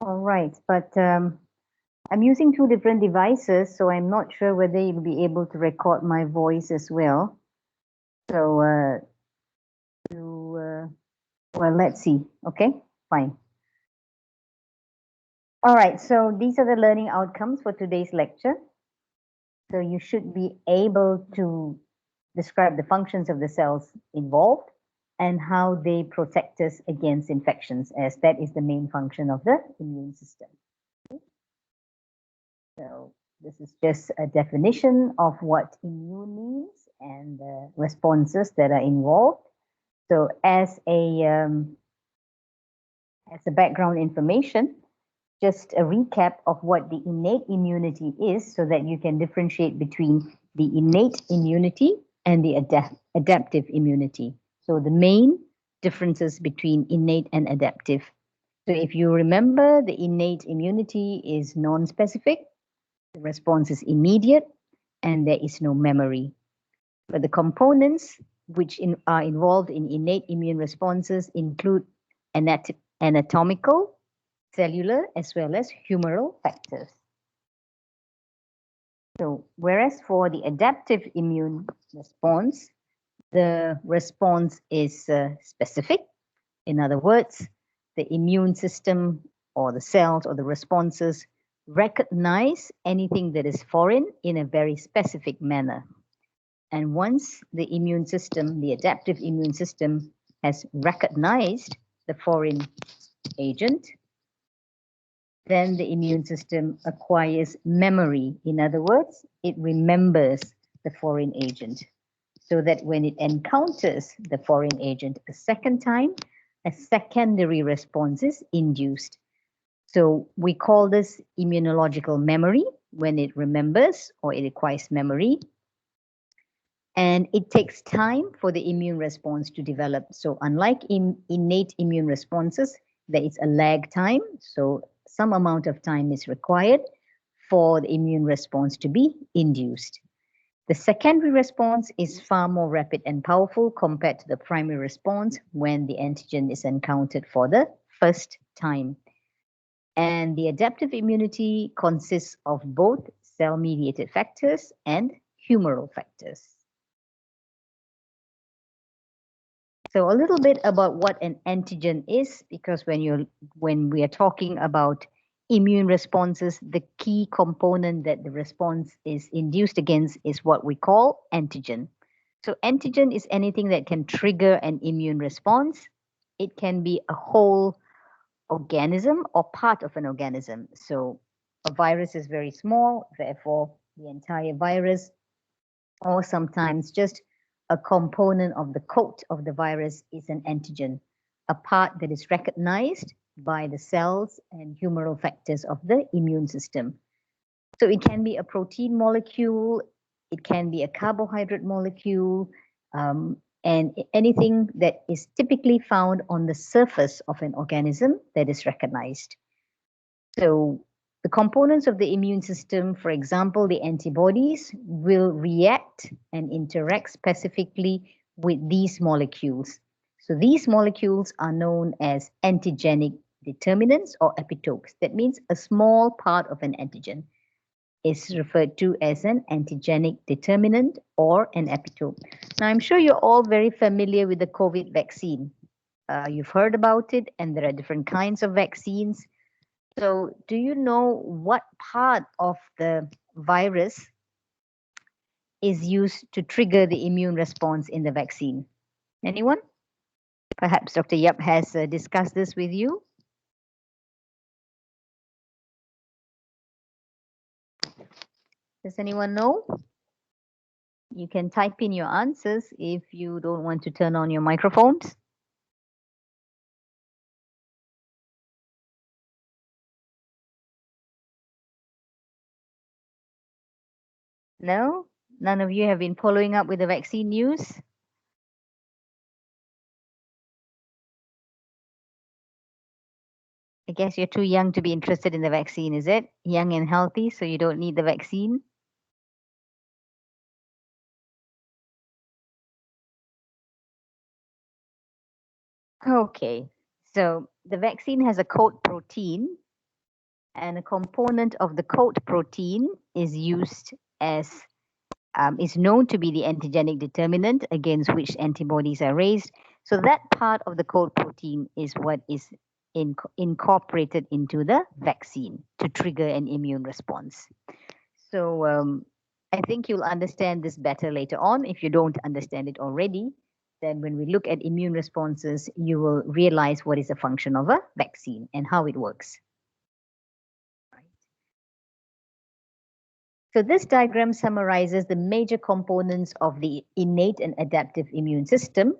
All right, but I'm using two different devices, so I'm not sure whether you'll be able to record my voice as well. So, well, let's see. Okay, fine. All right, so these are the learning outcomes for today's lecture. So you should be able to describe the functions of the cells involved and how they protect us against infections, as that is the main function of the immune system. So this is just a definition of what immune means and the responses that are involved. So as a background information, just a recap of what the innate immunity is so that you can differentiate between the innate immunity and the adaptive immunity. So the main differences between innate and adaptive. So if you remember, the innate immunity is non-specific, the response is immediate, and there is no memory. But the components which are involved in innate immune responses include anatomical, cellular, as well as humoral factors. So, whereas for the adaptive immune response, the response is specific. In other words, the immune system or the cells or the responses recognize anything that is foreign in a very specific manner. And once the immune system, the adaptive immune system, has recognized the foreign agent, then the immune system acquires memory. In other words, it remembers the foreign agent so that when it encounters the foreign agent a second time, a secondary response is induced. So we call this immunological memory when it remembers or it acquires memory. And it takes time for the immune response to develop. So unlike innate immune responses, there is a lag time. So some amount of time is required for the immune response to be induced. The secondary response is far more rapid and powerful compared to the primary response when the antigen is encountered for the first time. And the adaptive immunity consists of both cell-mediated factors and humoral factors. So a little bit about what an antigen is, because when we are talking about immune responses, the key component that the response is induced against is what we call antigen. So antigen is anything that can trigger an immune response. It can be a whole organism or part of an organism. So a virus is very small, therefore the entire virus, or sometimes just a component of the coat of the virus is an antigen, a part that is recognized by the cells and humoral factors of the immune system. So it can be a protein molecule, it can be a carbohydrate molecule, and anything that is typically found on the surface of an organism that is recognized. So the components of the immune system, for example, the antibodies, will react and interact specifically with these molecules. So these molecules are known as antigenic determinants or epitopes. That means a small part of an antigen is referred to as an antigenic determinant or an epitope. Now, I'm sure you're all very familiar with the COVID vaccine. You've heard about it, and there are different kinds of vaccines. So, do you know what part of the virus is used to trigger the immune response in the vaccine? Anyone? Perhaps Dr. Yap has discussed this with you. Does anyone know? You can type in your answers if you don't want to turn on your microphones. No? None of you have been following up with the vaccine news? I guess you're too young to be interested in the vaccine, is it? Young and healthy, so you don't need the vaccine? Okay, so the vaccine has a coat protein and a component of the coat protein is used as is known to be the antigenic determinant against which antibodies are raised. So that part of the coat protein is what is incorporated into the vaccine to trigger an immune response. So I think you'll understand this better later on. If you don't understand it already, then when we look at immune responses, you will realize what is the function of a vaccine and how it works. So this diagram summarizes the major components of the innate and adaptive immune system.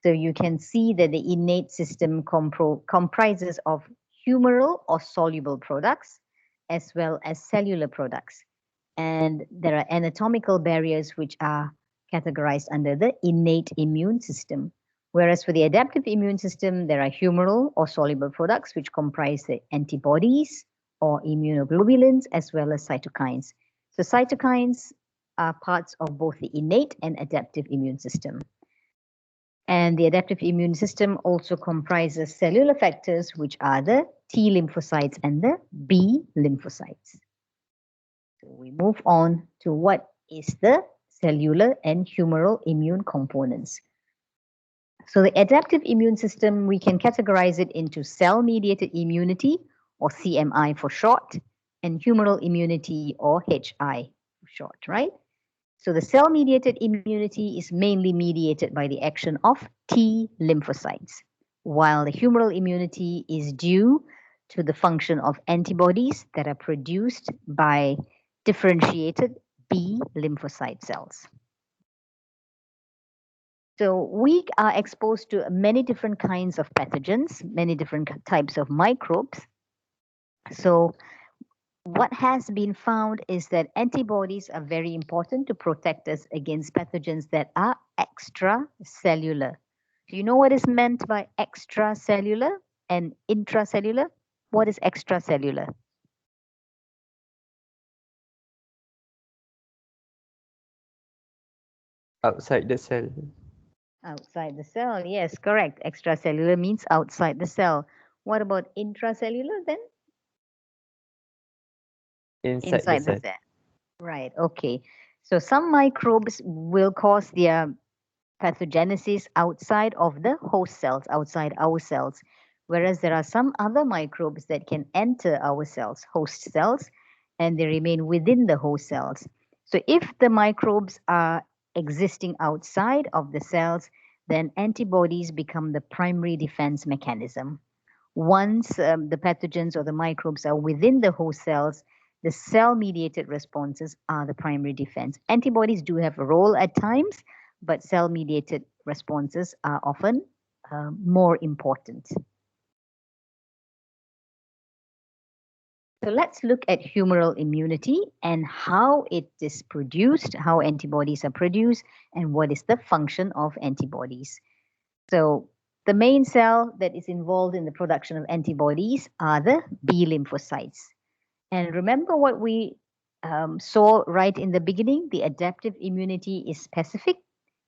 So you can see that the innate system comprises of humoral or soluble products, as well as cellular products. And there are anatomical barriers which are categorized under the innate immune system. Whereas for the adaptive immune system, there are humoral or soluble products which comprise the antibodies or immunoglobulins, as well as cytokines. So cytokines are parts of both the innate and adaptive immune system. And the adaptive immune system also comprises cellular factors, which are the T lymphocytes and the B lymphocytes. So we move on to what is the cellular and humoral immune components. So the adaptive immune system, we can categorize it into cell-mediated immunity, or CMI for short, and humoral immunity, or HI for short, right? So the cell-mediated immunity is mainly mediated by the action of T lymphocytes, while the humoral immunity is due to the function of antibodies that are produced by differentiated B lymphocyte cells. So we are exposed to many different kinds of pathogens, many different types of microbes. So what has been found is that antibodies are very important to protect us against pathogens that are extracellular. Do you know what is meant by extracellular and intracellular? What is extracellular? Outside the cell. Outside the cell. Yes, correct. Extracellular means outside the cell. What about intracellular then? Inside the Inside the cell. cell. Right. Okay. So some microbes will cause their pathogenesis outside of the host cells, outside our cells, whereas there are some other microbes that can enter our cells, host cells, and they remain within the host cells. So if the microbes are existing outside of the cells, then antibodies become the primary defense mechanism. Once the pathogens or the microbes are within the host cells, the cell mediated responses are the primary defense. Antibodies do have a role at times, but cell mediated responses are often more important. So let's look at humoral immunity and how it is produced, how antibodies are produced, and what is the function of antibodies. So the main cell that is involved in the production of antibodies are the B lymphocytes. And remember what we saw right in the beginning, the adaptive immunity is specific.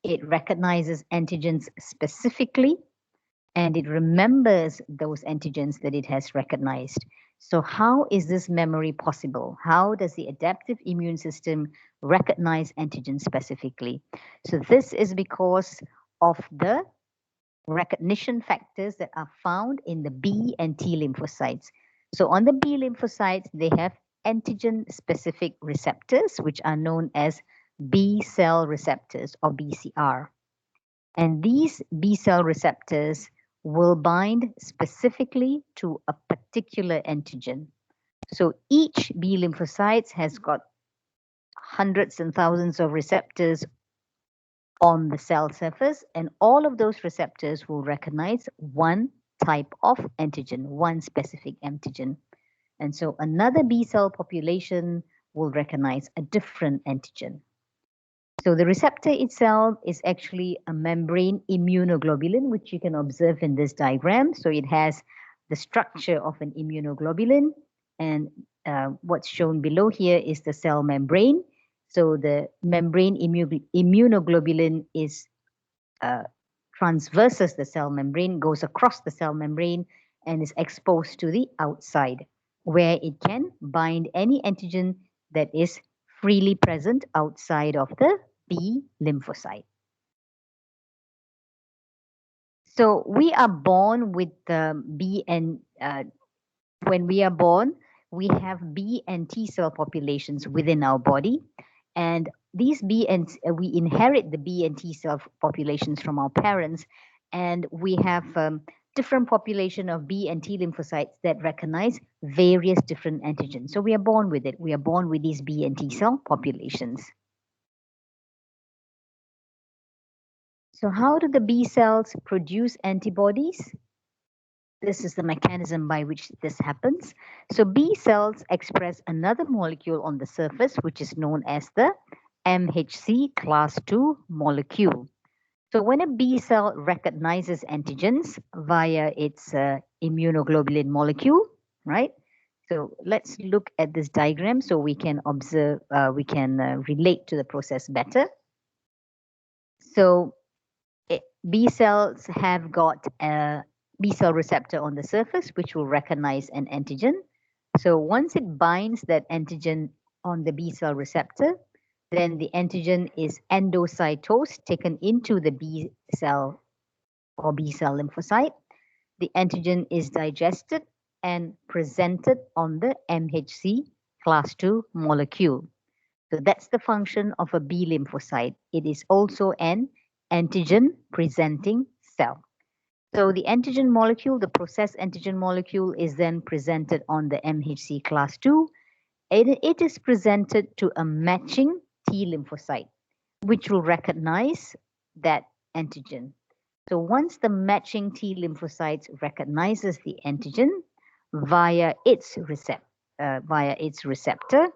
It recognizes antigens specifically and it remembers those antigens that it has recognized. So how is this memory possible? How does the adaptive immune system recognize antigens specifically? So this is because of the recognition factors that are found in the B and T lymphocytes. So on the B lymphocytes, they have antigen specific receptors, which are known as B cell receptors or BCR. And these B cell receptors will bind specifically to a particular antigen. So each B lymphocyte has got hundreds and thousands of receptors on the cell surface, and all of those receptors will recognize one type of antigen, one specific antigen. And so another B cell population will recognize a different antigen. So the receptor itself is actually a membrane immunoglobulin, which you can observe in this diagram. So it has the structure of an immunoglobulin, and what's shown below here is the cell membrane. So the membrane immunoglobulin is transverses the cell membrane, goes across the cell membrane, and is exposed to the outside. where it can bind any antigen that is freely present outside of the B lymphocyte. So we are born with B and when we are born, we have B and T cell populations within our body, and these B and we inherit the B and T cell populations from our parents, and we have different population of B and T lymphocytes that recognize various different antigens. So we are born with it. We are born with these B and T cell populations. So how do the B cells produce antibodies? This is the mechanism by which this happens. So B cells express another molecule on the surface, which is known as the MHC class II molecule. So when a B cell recognizes antigens via its immunoglobulin molecule, right? So let's look at this diagram so we can observe, we can relate to the process better. So B cells have got a B cell receptor on the surface, which will recognize an antigen. So once it binds that antigen on the B cell receptor, then the antigen is endocytosed, taken into the B cell or B cell lymphocyte. The antigen is digested and presented on the MHC class II molecule. So that's the function of a B lymphocyte. It is also an antigen presenting cell. So the antigen molecule, the processed antigen molecule, is then presented on the MHC class II. It is presented to a matching T lymphocyte, which will recognize that antigen. So once the matching T lymphocytes recognizes the antigen via its receptor,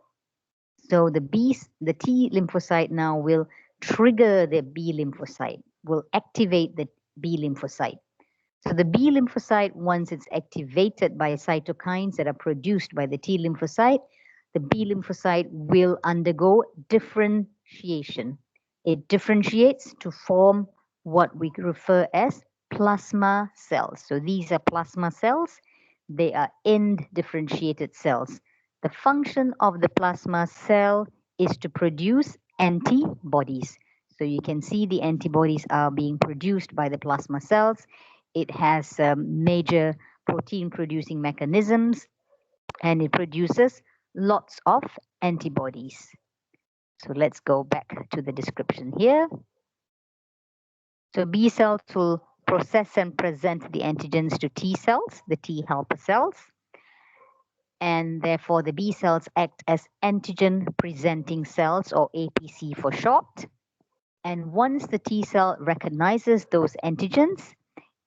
so the T lymphocyte now will trigger the B lymphocyte, will activate the B lymphocyte. So the B lymphocyte, once it's activated by cytokines that are produced by the T lymphocyte, the B lymphocyte will undergo differentiation. It differentiates to form what we refer as plasma cells. So these are plasma cells. They are end differentiated cells. The function of the plasma cell is to produce antibodies. So you can see the antibodies are being produced by the plasma cells. It has major protein producing mechanisms and it produces lots of antibodies. So let's go back to the description here. So B cells will process and present the antigens to T cells, the T helper cells. And therefore the B cells act as antigen presenting cells, or APC for short. And once the T cell recognizes those antigens,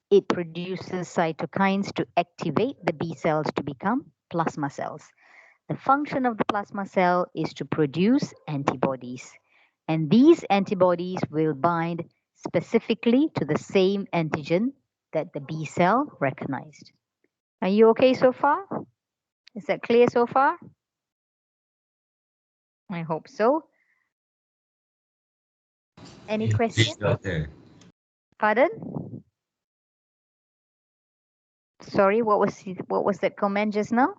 it produces cytokines to activate the B cells to become plasma cells. The function of the plasma cell is to produce antibodies. And these antibodies will bind specifically to the same antigen that the B cell recognized. Are you okay so far? Is that clear so far? I hope so. Any questions? Pardon? Sorry, what was that comment just now?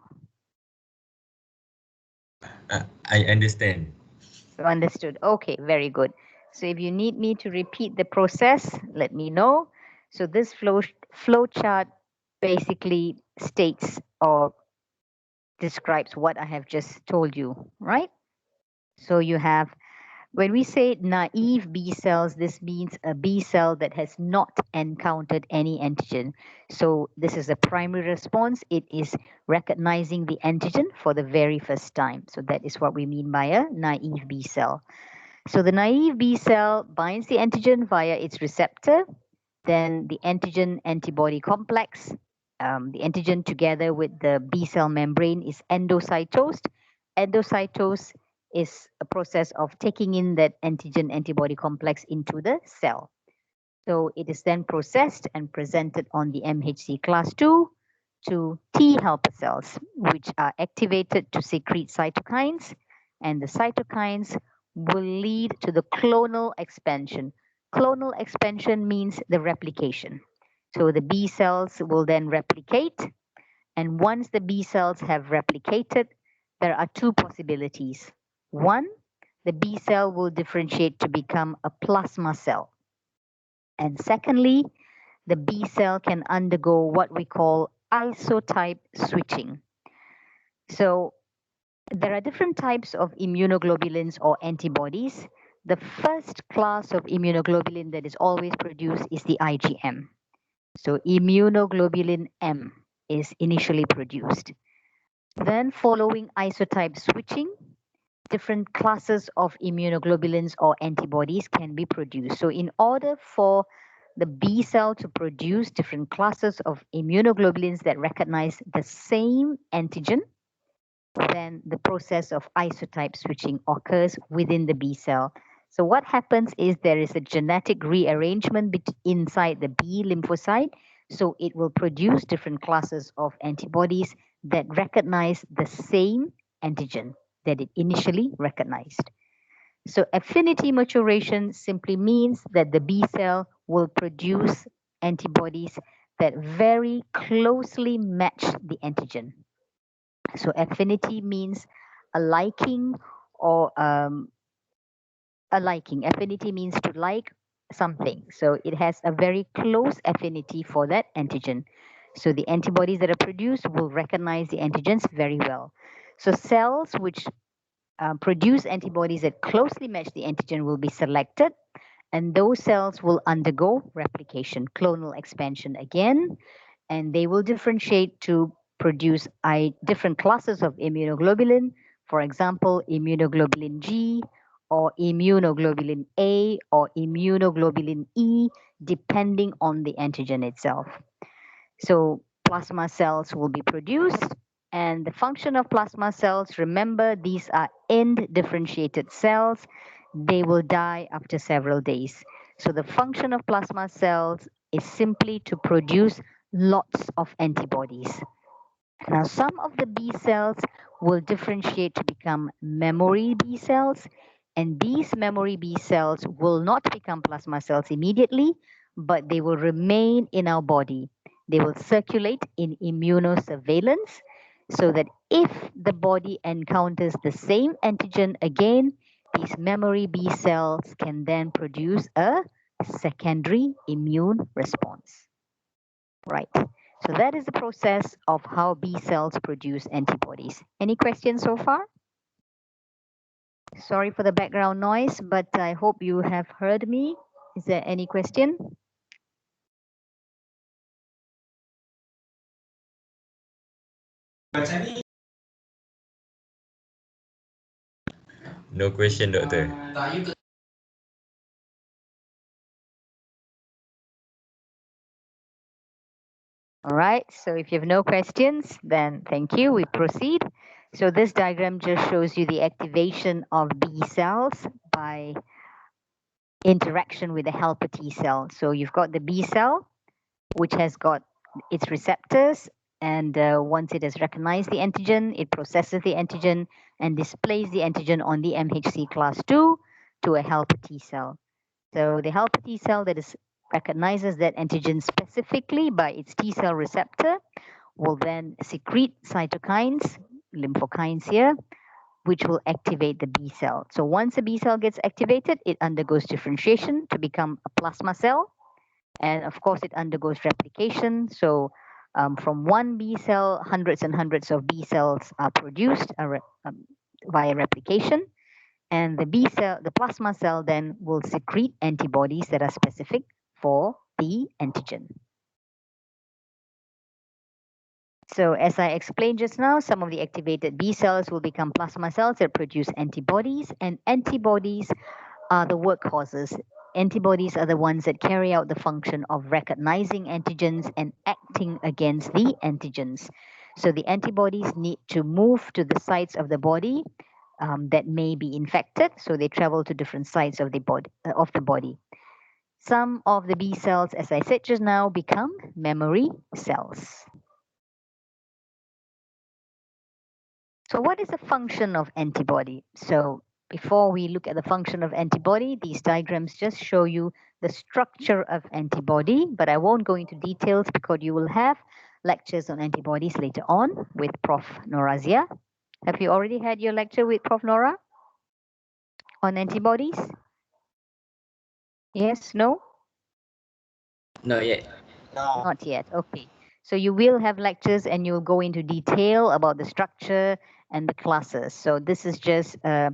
I understand. Understood. Okay, very good. So if you need me to repeat the process, let me know. So this flow chart basically states or describes what I have just told you, right? So you have, when we say naive B cells, this means a B cell that has not encountered any antigen. So this is a primary response. It is recognizing the antigen for the very first time. So that is what we mean by a naive B cell. So the naive B cell binds the antigen via its receptor, then the antigen antibody complex. The antigen together with the B cell membrane is endocytosed. Endocytose is a process of taking in that antigen antibody complex into the cell. So it is then processed and presented on the MHC class II to T helper cells, which are activated to secrete cytokines, and the cytokines will lead to the clonal expansion. Clonal expansion means the replication. So the B cells will then replicate, And once the B cells have replicated, there are two possibilities. One, the B cell will differentiate to become a plasma cell. And secondly, the B cell can undergo what we call isotype switching. So there are different types of immunoglobulins or antibodies. The first class of immunoglobulin that is always produced is the IgM. So immunoglobulin M is initially produced. Then following isotype switching, different classes of immunoglobulins or antibodies can be produced. So in order for the B cell to produce different classes of immunoglobulins that recognize the same antigen, then the process of isotype switching occurs within the B cell. So what happens is there is a genetic rearrangement inside the B lymphocyte. So it will produce different classes of antibodies that recognize the same antigen that it initially recognized. So affinity maturation simply means that the B cell will produce antibodies that very closely match the antigen. So affinity means a liking or a liking. Affinity means to like something. So it has a very close affinity for that antigen. So the antibodies that are produced will recognize the antigens very well. So cells which produce antibodies that closely match the antigen will be selected, and those cells will undergo replication, clonal expansion again, and they will differentiate to produce different classes of immunoglobulin, for example, immunoglobulin G or immunoglobulin A or immunoglobulin E, depending on the antigen itself. So plasma cells will be produced, and the function of plasma cells, remember, these are end differentiated cells. They will die after several days. So the function of plasma cells is simply to produce lots of antibodies. Now, some of the B cells will differentiate to become memory B cells, and these memory B cells will not become plasma cells immediately, but they will remain in our body. They will circulate in immunosurveillance so that if the body encounters the same antigen again, these memory B cells can then produce a secondary immune response. Right. So that is the process of how B cells produce antibodies. Any questions so far? Sorry for the background noise, but I hope you have heard me. Is there any question? No question, doctor. All right, so if you have no questions, then thank you. We proceed. So this diagram just shows you the activation of B cells by interaction with the helper T cell. So you've got the B cell, which has got its receptors, and once it has recognized the antigen, it processes the antigen and displays the antigen on the MHC class 2 to a helper T cell. So the helper T cell that is recognizes that antigen specifically by its T cell receptor will then secrete cytokines, lymphokines here, which will activate the B cell. So once a B cell gets activated, it undergoes differentiation to become a plasma cell. And of course, it undergoes replication. So from one B cell, hundreds and hundreds of B cells are produced via replication. And the B cell, the plasma cell, then will secrete antibodies that are specific for the antigen. So as I explained just now, some of the activated B cells will become plasma cells that produce antibodies, and antibodies are the workhorses. Antibodies are the ones that carry out the function of recognizing antigens and acting against the antigens. So the antibodies need to move to the sites of the body that may be infected, so they travel to different sites of the body. Some of the B cells, as I said just now, become memory cells. So what is the function of antibody? So before we look at the function of antibody, these diagrams just show you the structure of antibody, but I won't go into details because you will have lectures on antibodies later on with Prof. Norazia. Have you already had your lecture with Prof. Nora on antibodies? Yes, no? Not yet. Not yet. Okay. So you will have lectures and you'll go into detail about the structure and the classes. So this is just a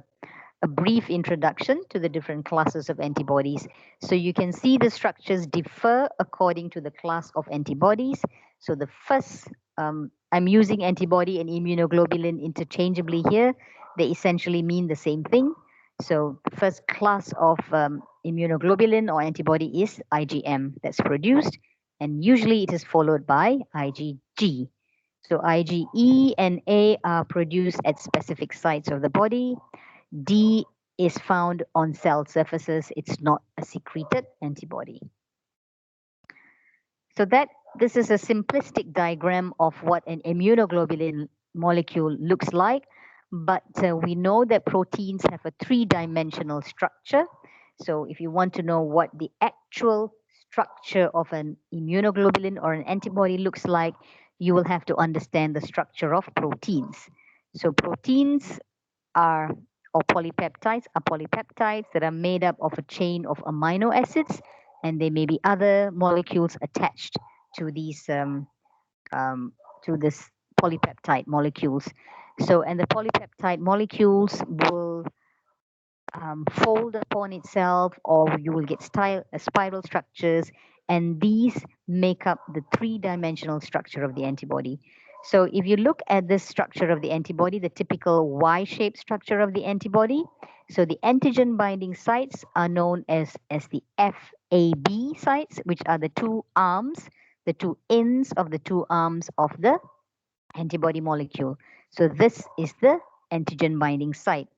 brief introduction to the different classes of antibodies. So you can see the structures differ according to the class of antibodies. So the first, I'm using antibody and immunoglobulin interchangeably here. They essentially mean the same thing. So the first class of immunoglobulin or antibody is IgM that's produced, and usually it is followed by IgG. So IgE and A are produced at specific sites of the body. D is found on cell surfaces. It's not a secreted antibody. So this is a simplistic diagram of what an immunoglobulin molecule looks like, but we know that proteins have a three-dimensional structure. So if you want to know what the actual structure of an immunoglobulin or an antibody looks like, you will have to understand the structure of proteins. So proteins are, or polypeptides are polypeptides that are made up of a chain of amino acids, and there may be other molecules attached to these to this polypeptide molecules. So, and the polypeptide molecules will fold upon itself, or you will get spiral structures, and these make up the three-dimensional structure of the antibody. So if you look at this structure of the antibody, the typical Y-shaped structure of the antibody, so the antigen binding sites are known as the FAB sites, which are the two arms, the two ends of the two arms of the antibody molecule. So this is the antigen binding site.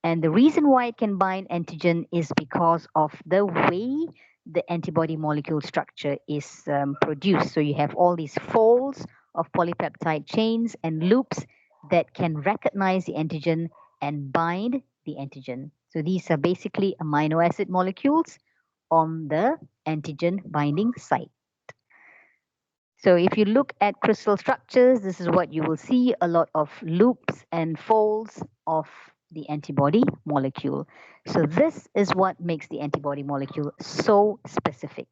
And the reason why it can bind antigen is because of the way the antibody molecule structure is produced. So you have all these folds of polypeptide chains and loops that can recognize the antigen and bind the antigen. So these are basically amino acid molecules on the antigen binding site. So if you look at crystal structures, this is what you will see, a lot of loops and folds of the antibody molecule. So this is what makes the antibody molecule so specific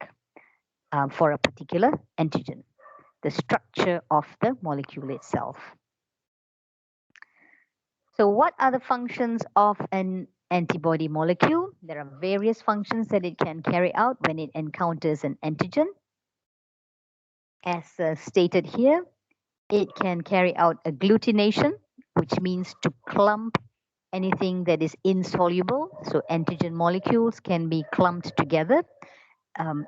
for a particular antigen, the structure of the molecule itself. So what are the functions of an antibody molecule? There are various functions that it can carry out when it encounters an antigen. As stated here, it can carry out agglutination, which means to clump anything that is insoluble. So antigen molecules can be clumped together.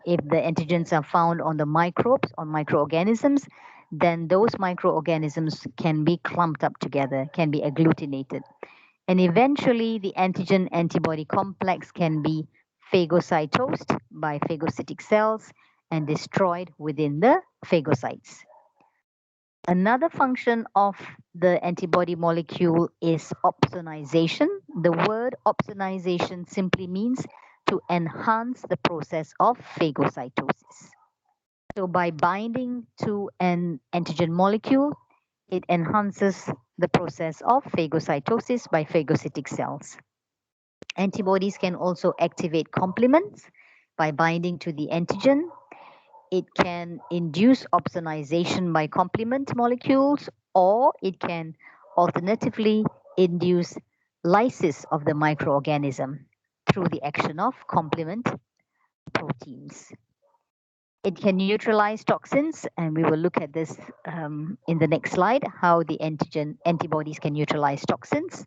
If the antigens are found on the microbes, on microorganisms, then those microorganisms can be clumped up together, can be agglutinated. And eventually the antigen antibody complex can be phagocytosed by phagocytic cells and destroyed within the phagocytes. Another function of the antibody molecule is opsonization. The word opsonization simply means to enhance the process of phagocytosis. So by binding to an antigen molecule, it enhances the process of phagocytosis by phagocytic cells. Antibodies can also activate complements by binding to the antigen. It can induce opsonization by complement molecules, or it can alternatively induce lysis of the microorganism through the action of complement proteins. It can neutralize toxins, and we will look at this in the next slide, how the antibodies can neutralize toxins.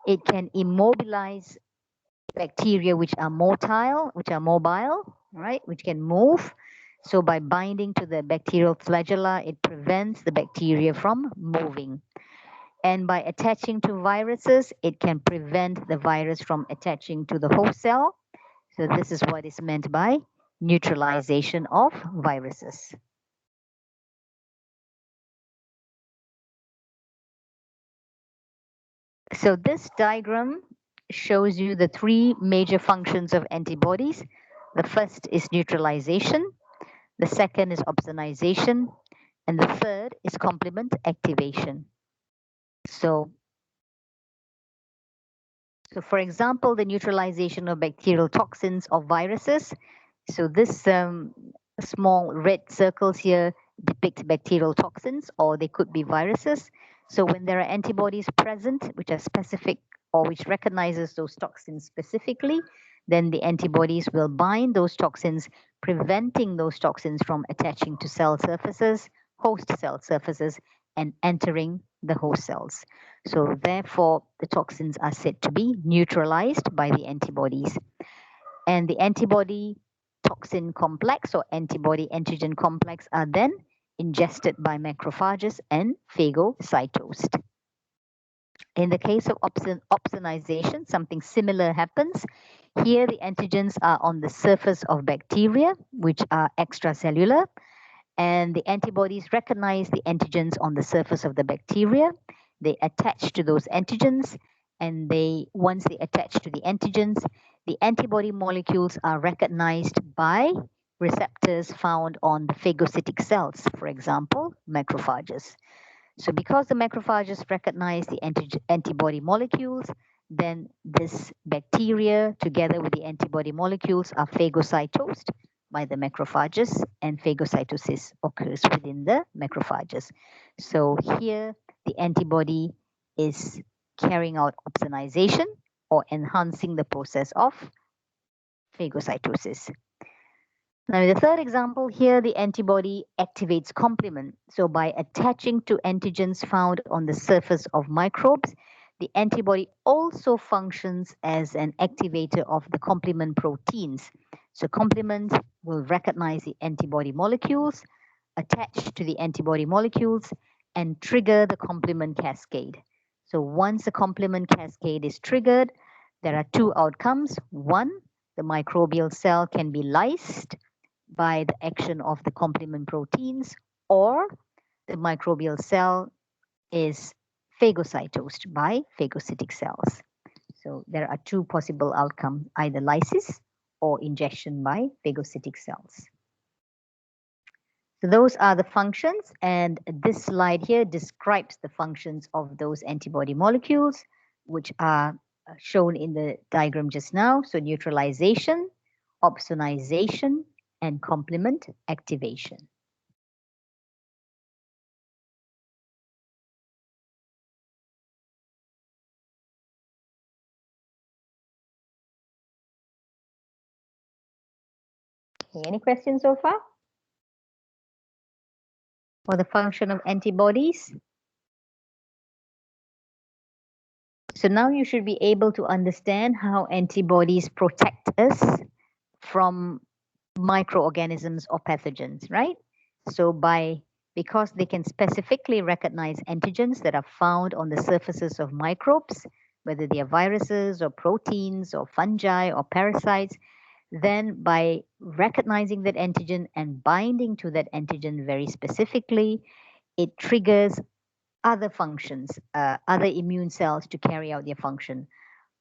It can immobilize bacteria which are motile, right, which can move. So by binding to the bacterial flagella, it prevents the bacteria from moving. And by attaching to viruses, it can prevent the virus from attaching to the host cell. So this is what is meant by neutralization of viruses. So this diagram shows you the three major functions of antibodies. The first is neutralization. The second is opsonization. And the third is complement activation. So for example, the neutralization of bacterial toxins or viruses. So this small red circles here depict bacterial toxins, or they could be viruses. So when there are antibodies present, which are specific or which recognizes those toxins specifically, then the antibodies will bind those toxins, preventing those toxins from attaching to cell surfaces, host cell surfaces, and entering the host cells. So therefore, the toxins are said to be neutralized by the antibodies. And the antibody toxin complex or antibody antigen complex are then ingested by macrophages and phagocytosed. In the case of opsonization, something similar happens. Here, the antigens are on the surface of bacteria, which are extracellular, and the antibodies recognize the antigens on the surface of the bacteria. They attach to those antigens, and once they attach to the antigens, the antibody molecules are recognized by receptors found on the phagocytic cells, for example, macrophages. So because the macrophages recognize the antibody molecules, then this bacteria together with the antibody molecules are phagocytosed by the macrophages, and phagocytosis occurs within the macrophages. So here the antibody is carrying out opsonization or enhancing the process of phagocytosis. Now, in the third example here, the antibody activates complement. So by attaching to antigens found on the surface of microbes, the antibody also functions as an activator of the complement proteins. So complement will recognize the antibody molecules, attach to the antibody molecules, and trigger the complement cascade. So once the complement cascade is triggered, there are two outcomes. One, the microbial cell can be lysed by the action of the complement proteins, or the microbial cell is phagocytosed by phagocytic cells. So there are two possible outcomes, either lysis or ingestion by phagocytic cells. So those are the functions, and this slide here describes the functions of those antibody molecules, which are shown in the diagram just now. So neutralization, opsonization, and complement activation. Okay, any questions so far? For the function of antibodies? So now you should be able to understand how antibodies protect us from microorganisms or pathogens, right? So because they can specifically recognize antigens that are found on the surfaces of microbes, whether they are viruses or proteins or fungi or parasites, then by recognizing that antigen and binding to that antigen very specifically, it triggers other functions, other immune cells to carry out their function.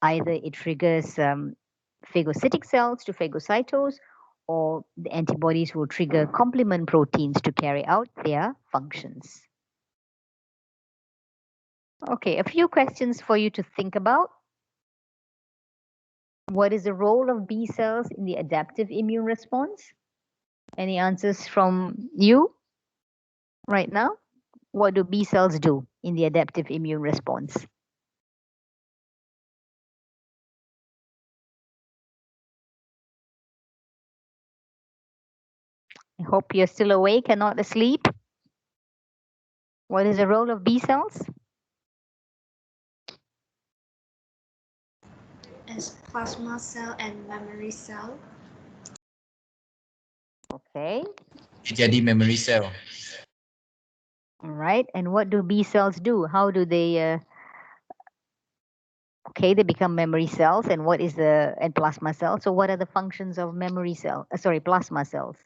Either it triggers phagocytic cells to phagocytose, or the antibodies will trigger complement proteins to carry out their functions. Okay, a few questions for you to think about. What is the role of B cells in the adaptive immune response? Any answers from you right now? What do B cells do in the adaptive immune response? I hope you're still awake and not asleep. What is the role of B cells? As plasma cell and memory cell. Okay. Jadi memory cell. All right. And what do B cells do? How do they? Okay, they become memory cells. And what is and plasma cells? So what are the functions of memory cell? Sorry, plasma cells.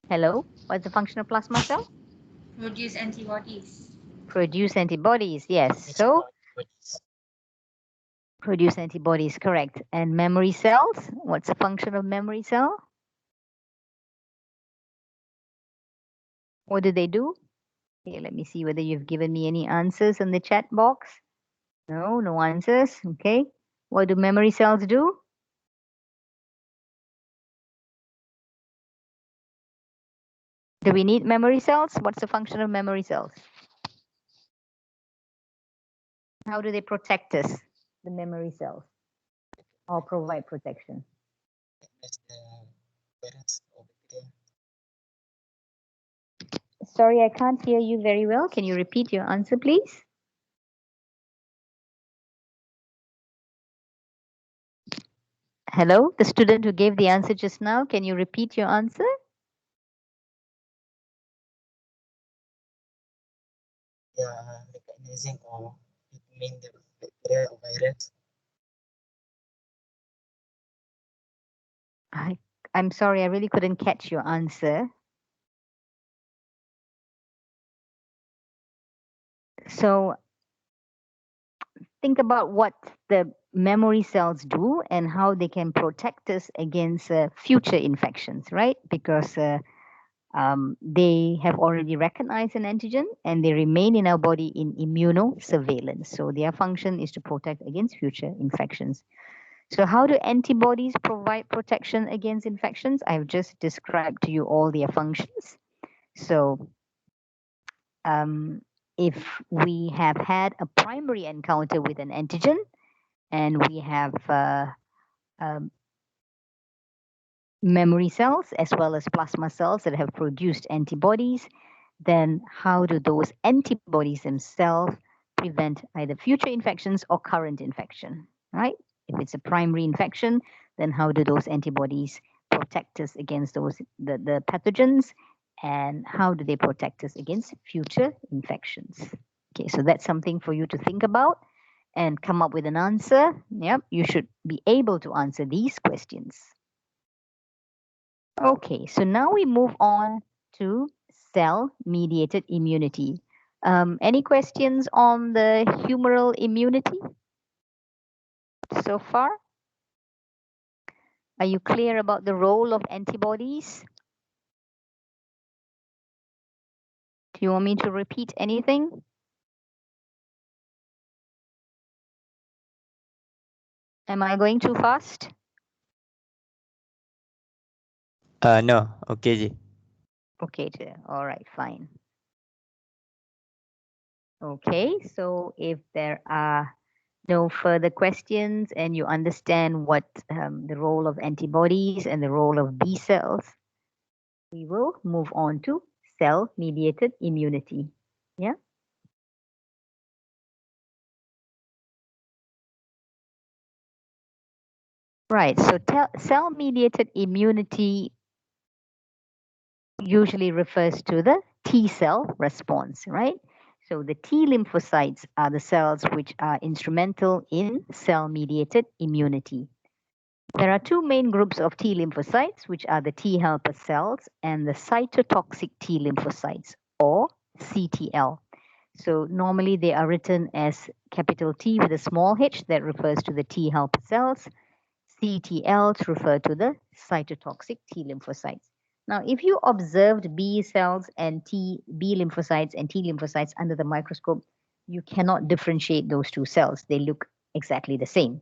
Hello. What's the function of plasma cell? Produce antibodies. Produce antibodies. Yes. So Produce antibodies, correct. And memory cells, what's the function of memory cell? What do they do? Okay, let me see whether you've given me any answers in the chat box. No, no answers. Okay. What do memory cells do? Do we need memory cells? What's the function of memory cells? How do they protect us, the memory cells, or provide protection? As the parents of bacteria. Sorry, I can't hear you very well. Can you repeat your answer, please? Hello, the student who gave the answer just now. Can you repeat your answer? Yeah, recognizing or mean the bacteria or virus. I'm sorry, I really couldn't catch your answer. So think about what the memory cells do and how they can protect us against future infections, right? Because they have already recognized an antigen and they remain in our body in immunosurveillance. So their function is to protect against future infections. So how do antibodies provide protection against infections? I've just described to you all their functions. So if we have had a primary encounter with an antigen and we have um, memory cells as well as plasma cells that have produced antibodies, then how do those antibodies themselves prevent either future infections or current infection, right? If it's a primary infection, then how do those antibodies protect us against the pathogens, and how do they protect us against future infections? Okay, so that's something for you to think about and come up with an answer. Yep, you should be able to answer these questions. Okay, so now we move on to cell-mediated immunity. Any questions on the humoral immunity so far? Are you clear about the role of antibodies? Do you want me to repeat anything? Am I going too fast? No. Okay, je. Okay, all right, fine. Okay, so if there are no further questions and you understand what the role of antibodies and the role of B cells, we will move on to cell-mediated immunity. Yeah. Right. So cell-mediated immunity usually refers to the T cell response, right? So the T lymphocytes are the cells which are instrumental in cell-mediated immunity. There are two main groups of T lymphocytes, which are the T helper cells and the cytotoxic T lymphocytes, or CTL. So normally they are written as capital T with a small h that refers to the T helper cells, CTL to refer to the cytotoxic T lymphocytes. Now, if you observed B cells and B lymphocytes and T lymphocytes under the microscope, you cannot differentiate those two cells. They look exactly the same,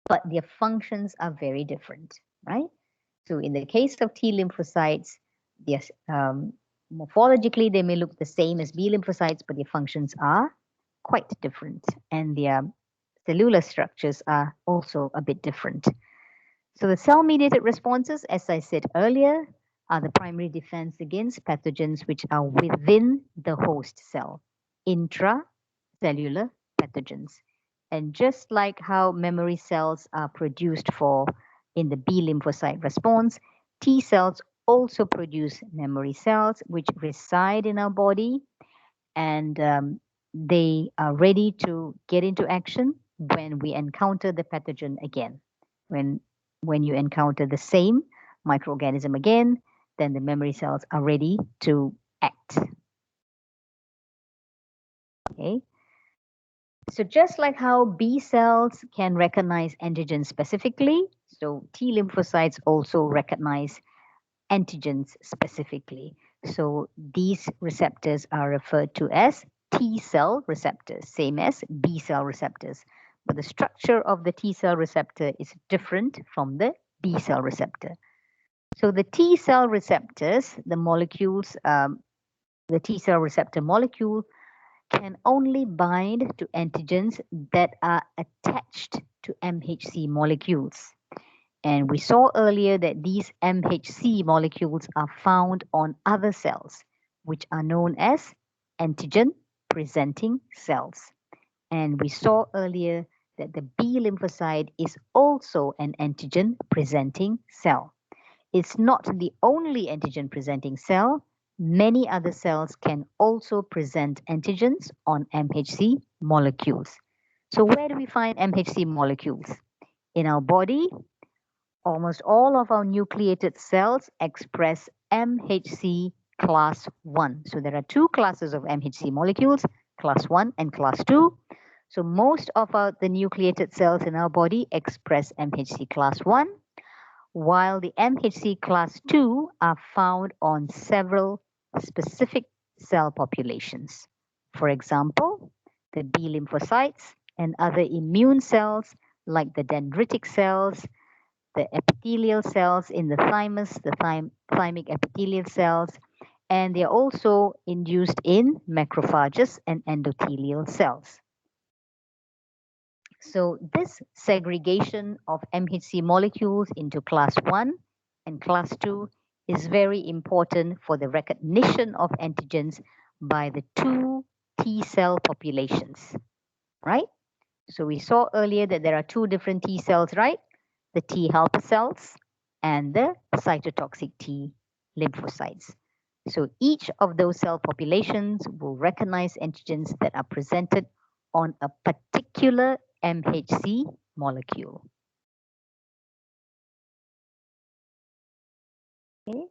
but their functions are very different, right? So in the case of T lymphocytes, yes, morphologically, they may look the same as B lymphocytes, but their functions are quite different, and their cellular structures are also a bit different. So the cell-mediated responses, as I said earlier, are the primary defense against pathogens which are within the host cell, intracellular pathogens. And just like how memory cells are produced for in the B lymphocyte response, T cells also produce memory cells which reside in our body, and they are ready to get into action when we encounter the pathogen again. When you encounter the same microorganism again, then the memory cells are ready to act. Okay. So just like how B cells can recognize antigens specifically, so T lymphocytes also recognize antigens specifically. So these receptors are referred to as T cell receptors, same as B cell receptors. But the structure of the T cell receptor is different from the B cell receptor. So the T cell receptors, the molecules, the T cell receptor molecule can only bind to antigens that are attached to MHC molecules. And we saw earlier that these MHC molecules are found on other cells, which are known as antigen presenting cells. And we saw earlier that the B lymphocyte is also an antigen presenting cell. It's not the only antigen presenting cell. Many other cells can also present antigens on MHC molecules. So where do we find MHC molecules? In our body, almost all of our nucleated cells express MHC class 1. So there are two classes of MHC molecules, class 1 and class 2. So most of the nucleated cells in our body express MHC class 1, while the MHC class 2 are found on several specific cell populations. For example, the B lymphocytes and other immune cells like the dendritic cells, the epithelial cells in the thymus, the thymic epithelial cells, and they are also induced in macrophages and endothelial cells. So this segregation of MHC molecules into class 1 and class 2 is very important for the recognition of antigens by the two T cell populations, right? So we saw earlier that there are two different T cells, right? The T helper cells and the cytotoxic T lymphocytes. So each of those cell populations will recognize antigens that are presented on a particular MHC molecule. Okay.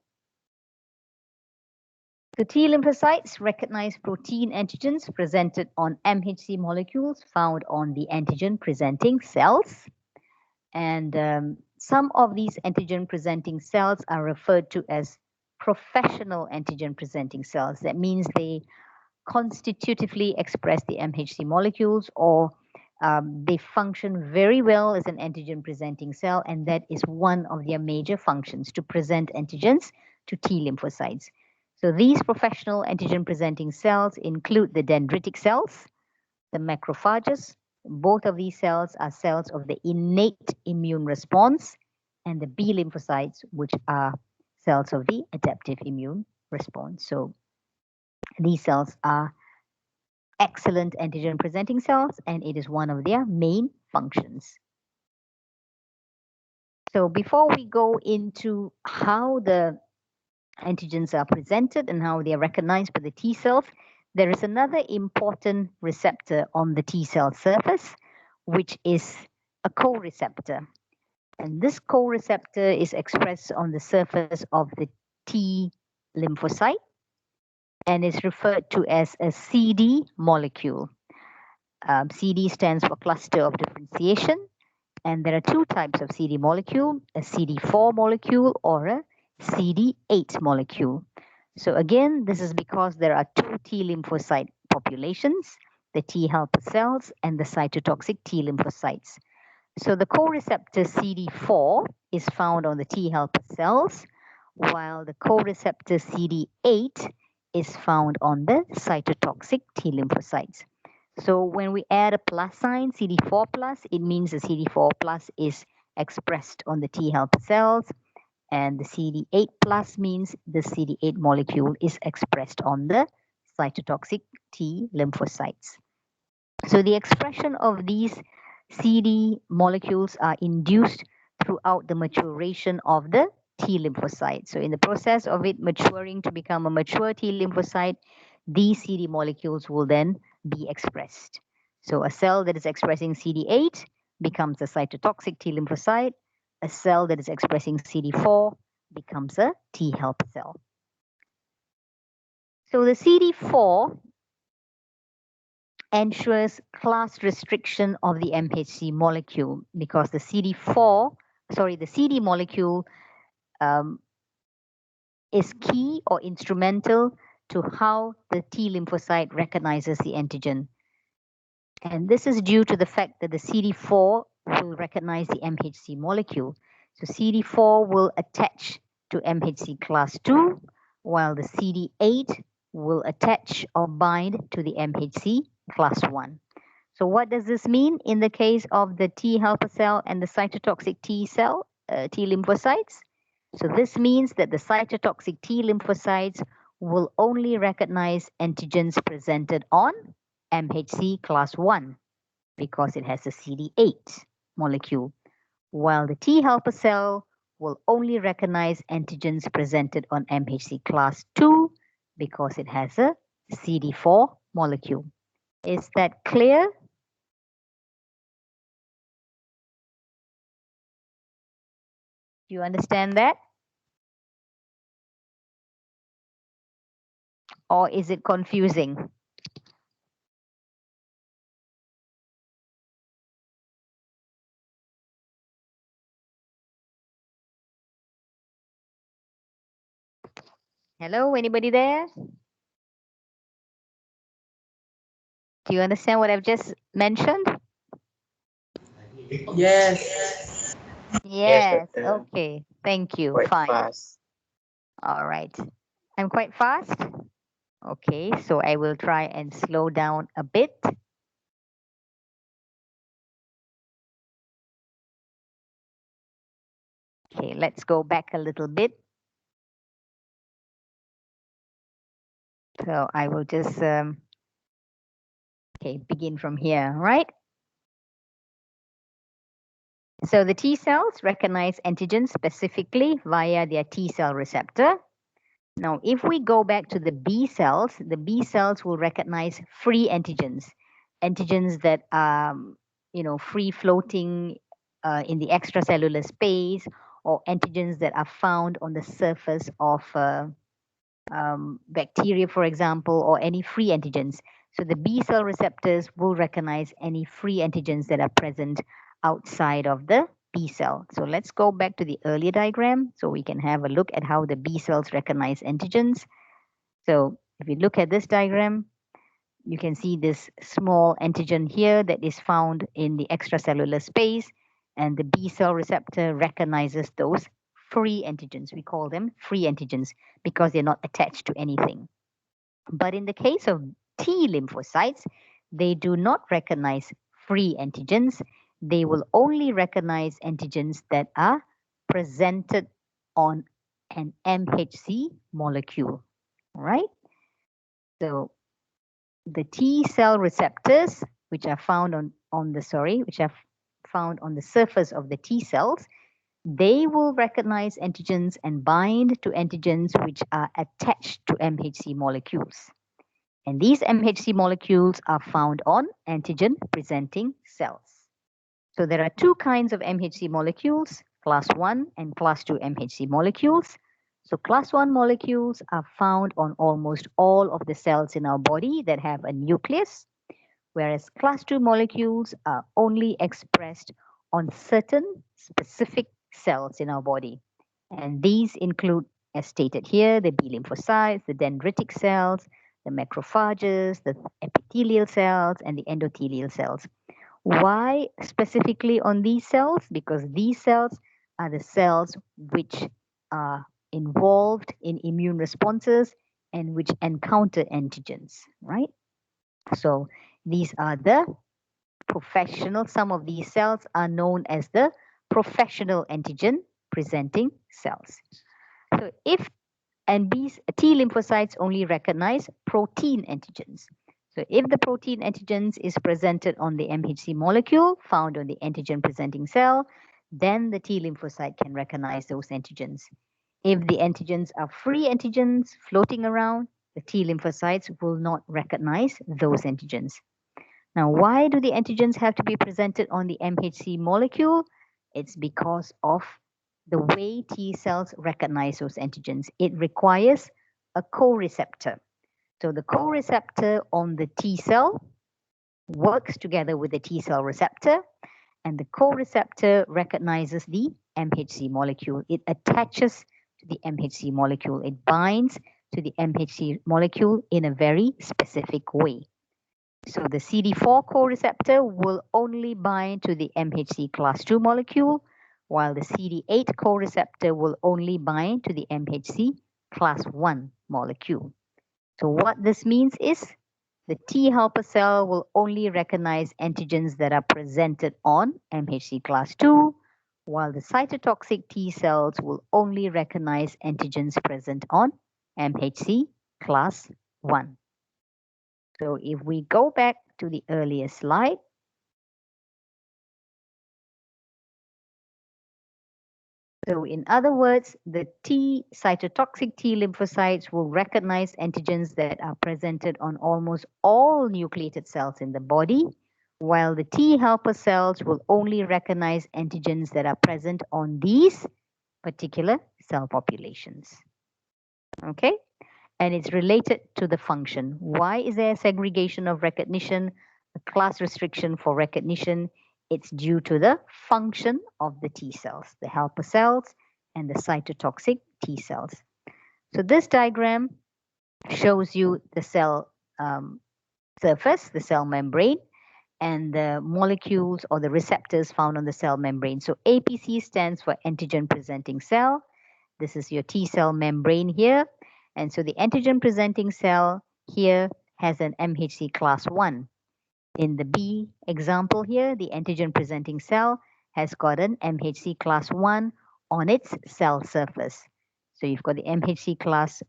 So T lymphocytes recognize protein antigens presented on MHC molecules found on the antigen presenting cells. And some of these antigen presenting cells are referred to as professional antigen presenting cells. That means they constitutively express the MHC molecules, or they function very well as an antigen presenting cell, and that is one of their major functions, to present antigens to T lymphocytes. So these professional antigen presenting cells include the dendritic cells, the macrophages. Both of these cells are cells of the innate immune response, and the B lymphocytes, which are cells of the adaptive immune response. So these cells are excellent antigen presenting cells, and it is one of their main functions. So before we go into how the antigens are presented and how they are recognized by the T cells, there is another important receptor on the T cell surface, which is a co-receptor. And this co-receptor is expressed on the surface of the T lymphocyte and is referred to as a CD molecule. CD stands for cluster of differentiation. And there are two types of CD molecule, a CD4 molecule or a CD8 molecule. So again, this is because there are two T lymphocyte populations, the T helper cells and the cytotoxic T lymphocytes. So the co-receptor CD4 is found on the T helper cells, while the co-receptor CD8 is found on the cytotoxic T lymphocytes. So when we add a plus sign, CD4 plus, it means the CD4 plus is expressed on the T helper cells, and the CD8 plus means the CD8 molecule is expressed on the cytotoxic T lymphocytes. So the expression of these CD molecules are induced throughout the maturation of the T lymphocyte. So in the process of it maturing to become a mature T lymphocyte, these CD molecules will then be expressed. So a cell that is expressing CD8 becomes a cytotoxic T lymphocyte. A cell that is expressing CD4 becomes a T helper cell. So the CD4 ensures class restriction of the MHC molecule because the CD molecule is key or instrumental to how the T lymphocyte recognizes the antigen. And this is due to the fact that the CD4 will recognize the MHC molecule. So CD4 will attach to MHC class 2, while the CD8 will attach or bind to the MHC class 1. So what does this mean in the case of the T helper cell and the cytotoxic T cell, T lymphocytes? So this means that the cytotoxic T lymphocytes will only recognize antigens presented on MHC class 1 because it has a CD8 molecule, while the T helper cell will only recognize antigens presented on MHC class 2 because it has a CD4 molecule. Is that clear? Do you understand that? Or is it confusing? Hello, anybody there? Do you understand what I've just mentioned? Yes. Yes, Doctor. okay. Thank you. Quite Fine. fast. All right. I'm quite fast. Okay, so I will try and slow down a bit. Okay, let's go back a little bit. So I will just begin from here, right? So the T cells recognize antigens specifically via their T cell receptor. Now, if we go back to the B cells will recognize free antigens, antigens that are, free floating in the extracellular space, or antigens that are found on the surface of bacteria, for example, or any free antigens. So the B cell receptors will recognize any free antigens that are present outside of the B cell. So let's go back to the earlier diagram so we can have a look at how the B cells recognize antigens. So if you look at this diagram, you can see this small antigen here that is found in the extracellular space, and the B cell receptor recognizes those free antigens. We call them free antigens because they're not attached to anything. But in the case of T lymphocytes, they do not recognize free antigens. They will only recognize antigens that are presented on an MHC molecule. All right? So the T cell receptors, which are found on the surface of the T cells, they will recognize antigens and bind to antigens which are attached to MHC molecules. And these MHC molecules are found on antigen presenting cells. So there are two kinds of MHC molecules, class 1 and class 2 MHC molecules. So class 1 molecules are found on almost all of the cells in our body that have a nucleus, whereas class 2 molecules are only expressed on certain specific cells in our body. And these include, as stated here, the B lymphocytes, the dendritic cells, the macrophages, the epithelial cells, and the endothelial cells. Why specifically on these cells? Because these cells are the cells which are involved in immune responses and which encounter antigens, right? So these are the professional, some of these cells are known as the professional antigen presenting cells. So these T lymphocytes only recognize protein antigens. So if the protein antigens is presented on the MHC molecule found on the antigen presenting cell, then the T lymphocyte can recognize those antigens. If the antigens are free antigens floating around, the T lymphocytes will not recognize those antigens. Now, why do the antigens have to be presented on the MHC molecule? It's because of the way T cells recognize those antigens. It requires a co-receptor. So the co-receptor on the T cell works together with the T cell receptor, and the co-receptor recognizes the MHC molecule. It attaches to the MHC molecule. It binds to the MHC molecule in a very specific way. So the CD4 co-receptor will only bind to the MHC class II molecule, while the CD8 co-receptor will only bind to the MHC class I molecule. So what this means is the T helper cell will only recognize antigens that are presented on MHC class II, while the cytotoxic T cells will only recognize antigens present on MHC class I. So if we go back to the earlier slide, so in other words, the T cytotoxic T lymphocytes will recognize antigens that are presented on almost all nucleated cells in the body, while the T helper cells will only recognize antigens that are present on these particular cell populations. Okay? And it's related to the function. Why is there a segregation of recognition, a class restriction for recognition? It's due to the function of the T cells, the helper cells and the cytotoxic T cells. So this diagram shows you the cell surface, the cell membrane, and the molecules or the receptors found on the cell membrane. So APC stands for antigen presenting cell. This is your T cell membrane here. And so the antigen presenting cell here has an MHC class I. In the B example here, the antigen presenting cell has got an MHC class I on its cell surface. So you've got the MHC class,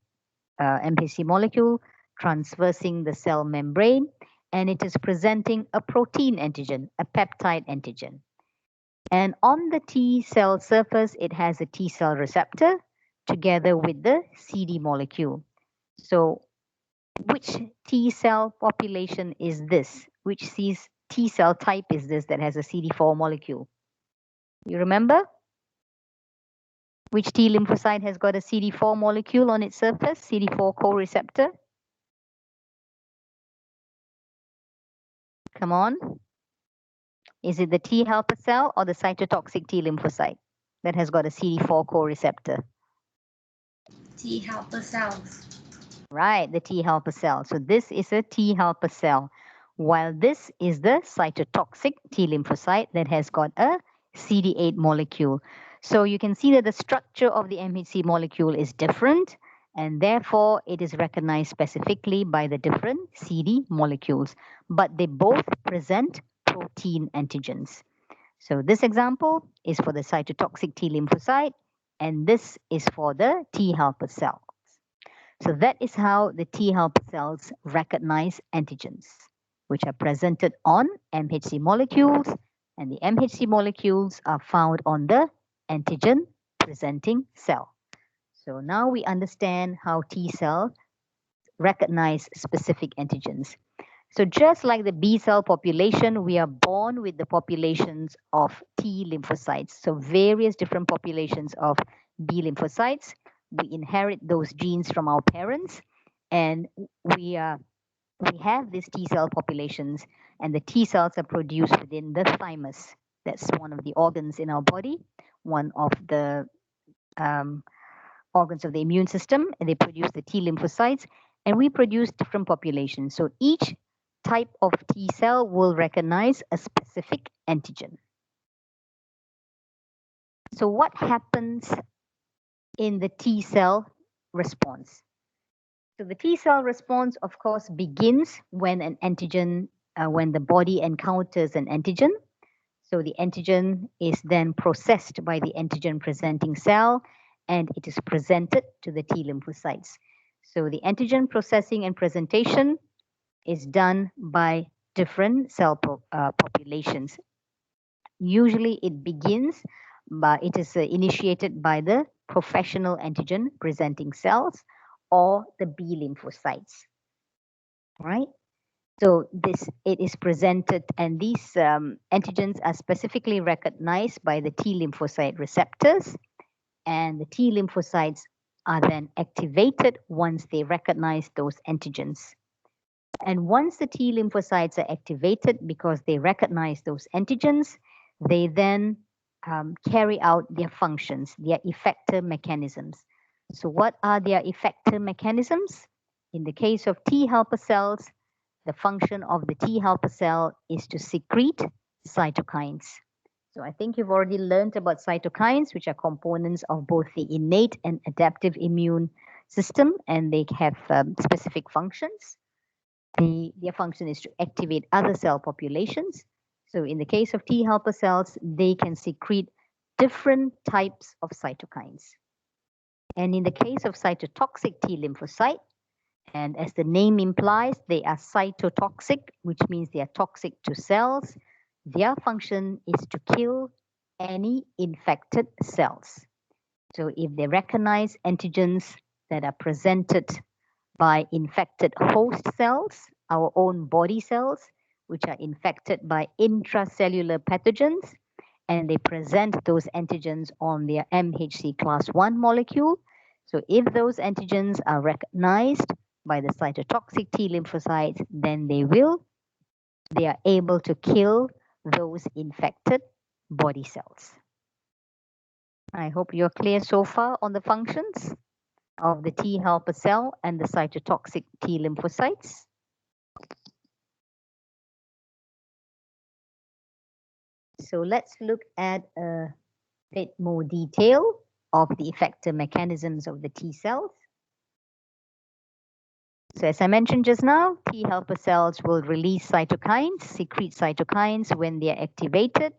MHC molecule transversing the cell membrane, and it is presenting a protein antigen, a peptide antigen. And on the T cell surface, it has a T cell receptor together with the CD molecule. So which T cell population is this? Which T cell type is this that has a CD4 molecule? You remember? Which T lymphocyte has got a CD4 molecule on its surface, CD4 co-receptor? Come on. Is it the T helper cell or the cytotoxic T lymphocyte that has got a CD4 co-receptor? T helper cells. Right, the T helper cell. So this is a T helper cell, while this is the cytotoxic T lymphocyte that has got a CD8 molecule. So you can see that the structure of the MHC molecule is different, and therefore it is recognized specifically by the different CD molecules, but they both present protein antigens. So this example is for the cytotoxic T lymphocyte, and this is for the T helper cell. So that is how the T helper cells recognize antigens, which are presented on MHC molecules, and the MHC molecules are found on the antigen presenting cell. So now we understand how T cells recognize specific antigens. So just like the B cell population, we are born with the populations of T lymphocytes. So various different populations of B lymphocytes. We inherit those genes from our parents, and we have these T cell populations, and the T cells are produced within the thymus. That's one of the organs in our body, one of the organs of the immune system, and they produce the T lymphocytes, and we produce different populations. So each type of T cell will recognize a specific antigen. So what happens in the T cell response? So the T cell response, of course, begins when an antigen, when the body encounters an antigen. So the antigen is then processed by the antigen presenting cell, and it is presented to the T lymphocytes. So the antigen processing and presentation is done by different cell populations. Usually it begins, but it is initiated by the professional antigen presenting cells or the B lymphocytes, right? So it is presented, and these antigens are specifically recognized by the T lymphocyte receptors, and the T lymphocytes are then activated once they recognize those antigens. And once the T lymphocytes are activated because they recognize those antigens, they then carry out their functions, their effector mechanisms. So what are their effector mechanisms? In the case of T helper cells, the function of the T helper cell is to secrete cytokines. So I think you've already learned about cytokines, which are components of both the innate and adaptive immune system, and they have specific functions. Their function is to activate other cell populations. So in the case of T helper cells, they can secrete different types of cytokines. And in the case of cytotoxic T lymphocyte, and as the name implies, they are cytotoxic, which means they are toxic to cells. Their function is to kill any infected cells. So if they recognize antigens that are presented by infected host cells, our own body cells, which are infected by intracellular pathogens, and they present those antigens on their MHC class 1 molecule. So if those antigens are recognized by the cytotoxic T lymphocytes, then they are able to kill those infected body cells. I hope you're clear so far on the functions of the T helper cell and the cytotoxic T lymphocytes. So let's look at a bit more detail of the effector mechanisms of the T cells. So as I mentioned just now, T helper cells will release cytokines, secrete cytokines when they are activated,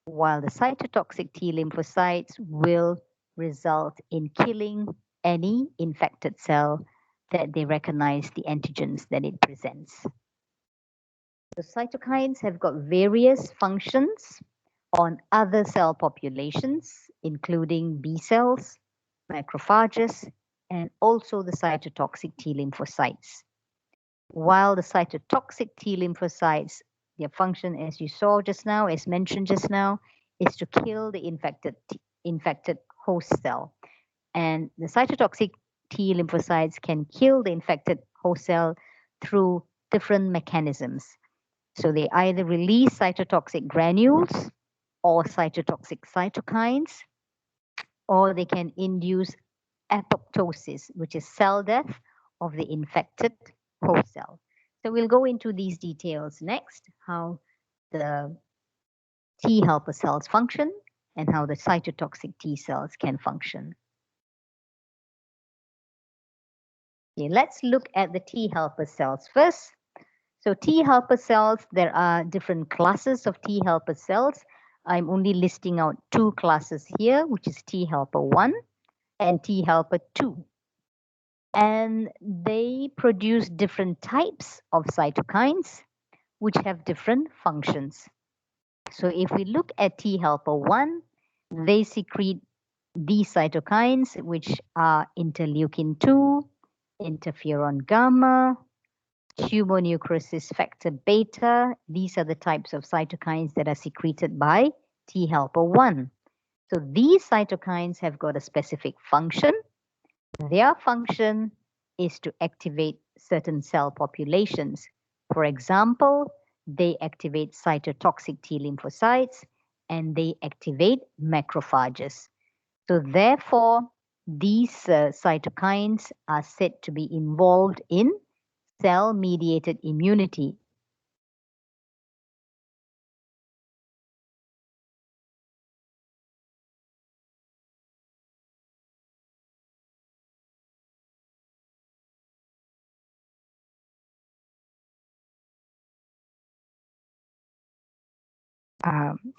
while the cytotoxic T lymphocytes will result in killing any infected cell that they recognize the antigens that it presents. The cytokines have got various functions on other cell populations, including B cells, macrophages, and also the cytotoxic T lymphocytes. While the cytotoxic T lymphocytes, their function, as you saw just now, as mentioned just now, is to kill the infected host cell. And the cytotoxic T lymphocytes can kill the infected host cell through different mechanisms. So they either release cytotoxic granules or cytotoxic cytokines, or they can induce apoptosis, which is cell death of the infected host cell. So we'll go into these details next, how the T helper cells function and how the cytotoxic T cells can function. Okay, let's look at the T helper cells first. So T helper cells, there are different classes of T helper cells. I'm only listing out two classes here, which is T helper 1 and T helper 2. And they produce different types of cytokines, which have different functions. So if we look at T helper 1, they secrete these cytokines, which are interleukin 2, interferon gamma, tumor necrosis factor beta. These are the types of cytokines that are secreted by T helper 1. So these cytokines have got a specific function. Their function is to activate certain cell populations. For example, they activate cytotoxic T lymphocytes and they activate macrophages. So therefore, these cytokines are said to be involved in cell-mediated immunity.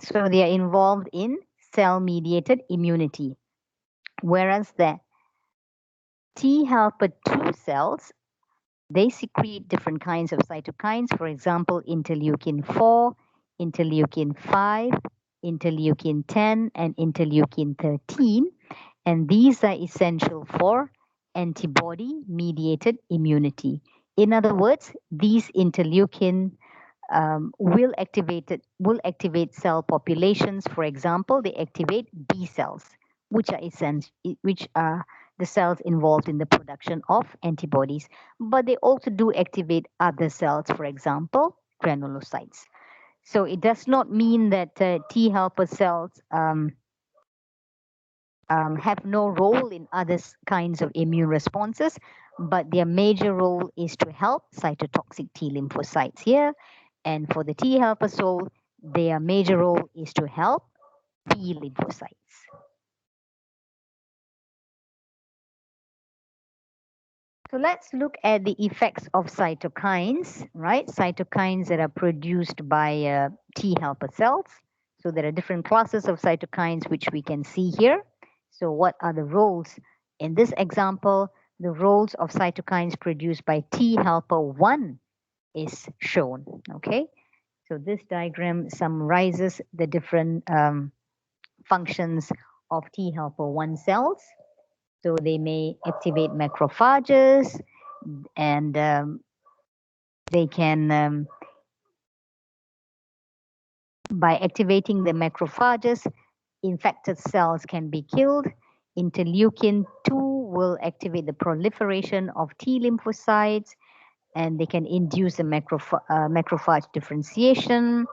So they are involved in cell-mediated immunity. Whereas the T helper 2 cells, they secrete different kinds of cytokines, for example, interleukin 4, interleukin 5, interleukin 10, and interleukin 13. And these are essential for antibody-mediated immunity. In other words, these interleukin will activate cell populations. For example, they activate B cells, which are the cells involved in the production of antibodies, but they also do activate other cells, for example, granulocytes. So it does not mean that T helper cells have no role in other kinds of immune responses, but their major role is to help cytotoxic T lymphocytes here. And for the T helper cell, their major role is to help T lymphocytes. So let's look at the effects of cytokines, right? Cytokines that are produced by T helper cells. So there are different classes of cytokines which we can see here. So what are the roles? In this example, the roles of cytokines produced by T helper 1 is shown, okay? So this diagram summarizes the different functions of T helper 1 cells. So they may activate macrophages, and they can, by activating the macrophages, infected cells can be killed. Interleukin 2 will activate the proliferation of T lymphocytes, and they can induce the macrophage differentiation,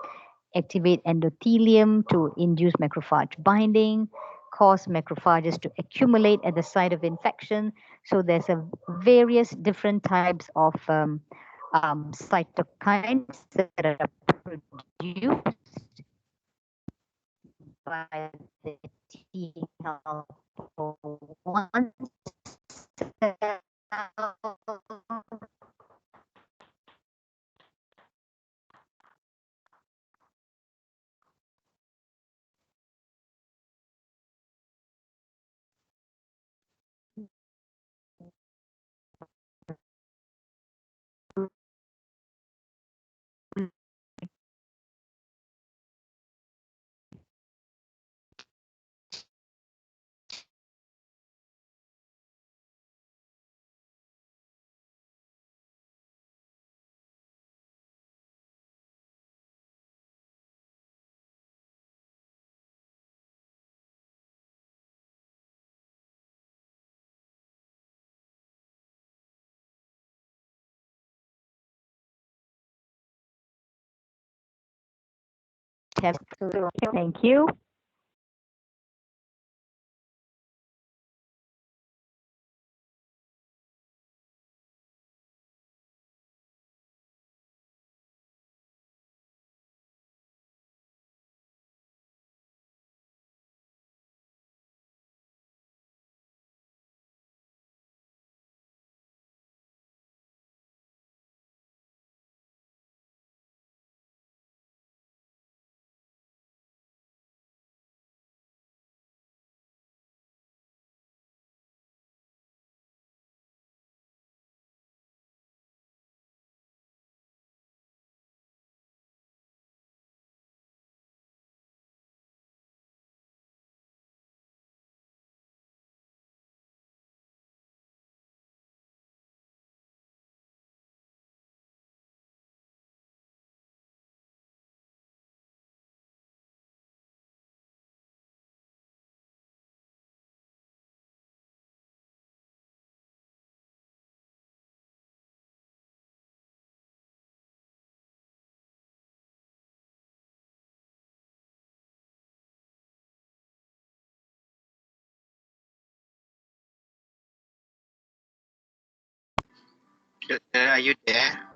activate endothelium to induce macrophage binding, cause macrophages to accumulate at the site of infection. So there's a various different types of cytokines that are produced by the T helper 1 cell. Thank you. Are you there?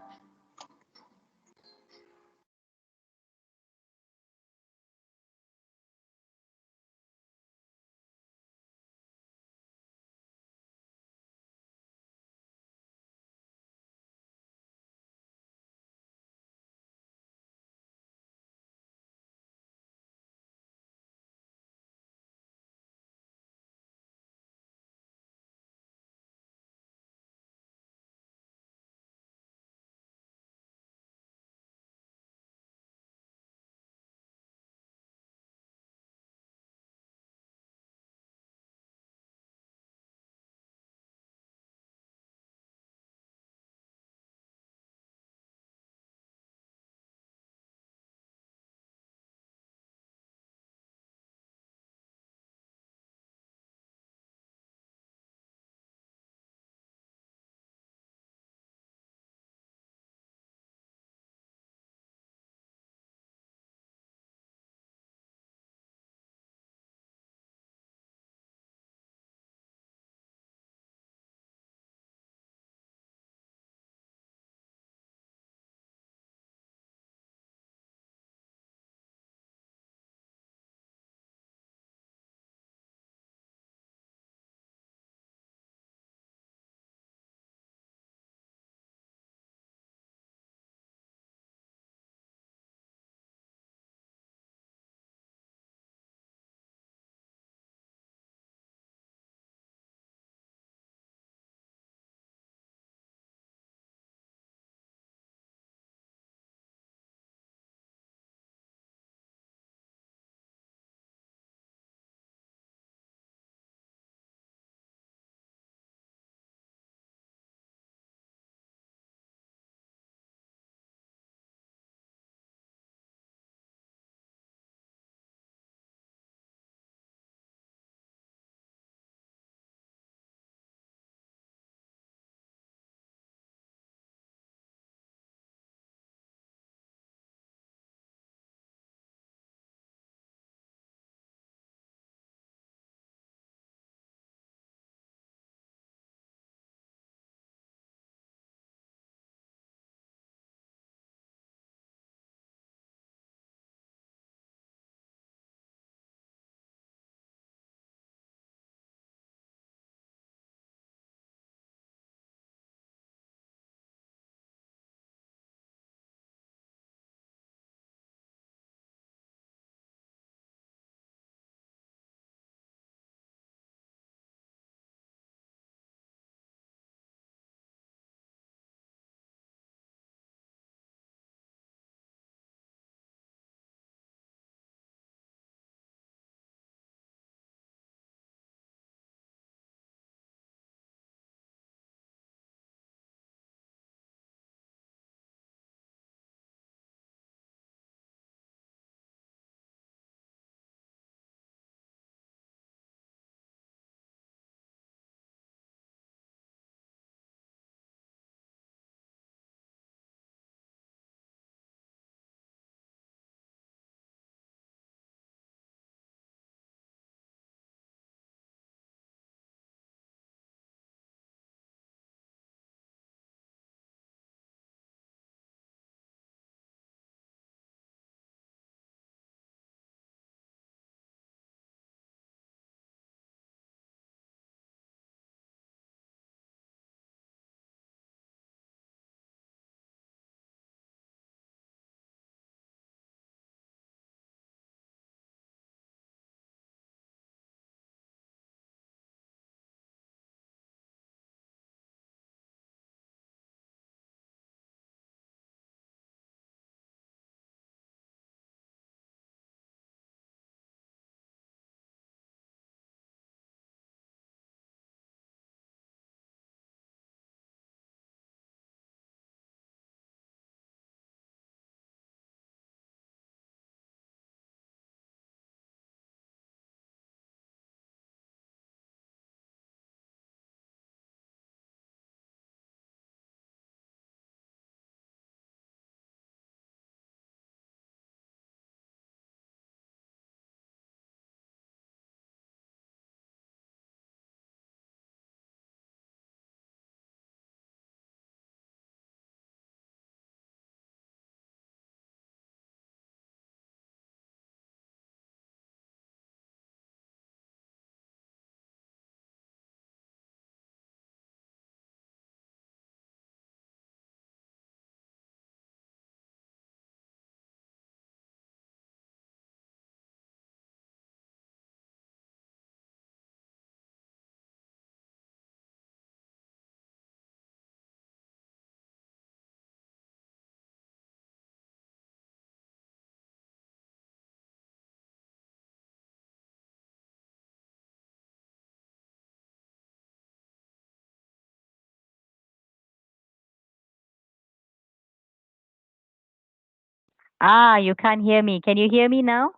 Ah, you can't hear me. Can you hear me now?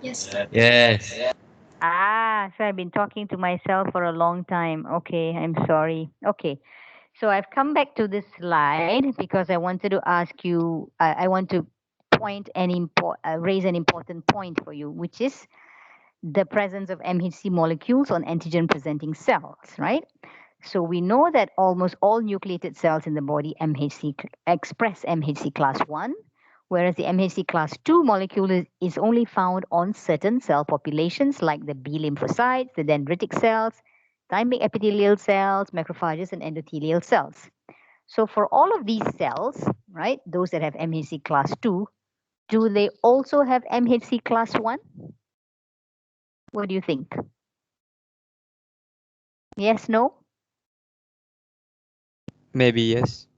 Yes. Yes. Ah, so I've been talking to myself for a long time. Okay, I'm sorry. Okay, so I've come back to this slide because I wanted to ask you, I want to raise an important point for you, which is the presence of MHC molecules on antigen-presenting cells, right? So we know that almost all nucleated cells in the body express MHC class 1, whereas the MHC class 2 molecule is only found on certain cell populations like the B lymphocytes, the dendritic cells, thymic epithelial cells, macrophages, and endothelial cells. So for all of these cells, right, those that have MHC class 2, do they also have MHC class 1? What do you think? Yes, no? Maybe yes.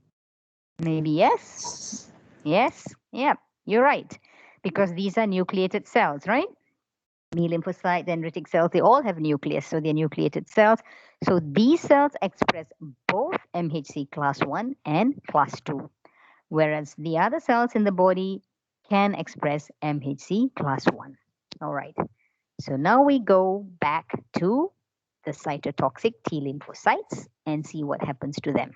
Maybe yes. Yes. Yeah, you're right. Because these are nucleated cells, right? B lymphocyte, dendritic cells, they all have nucleus, so they're nucleated cells. So these cells express both MHC class 1 and class 2, whereas the other cells in the body can express MHC class 1. All right. So now we go back to the cytotoxic T lymphocytes and see what happens to them.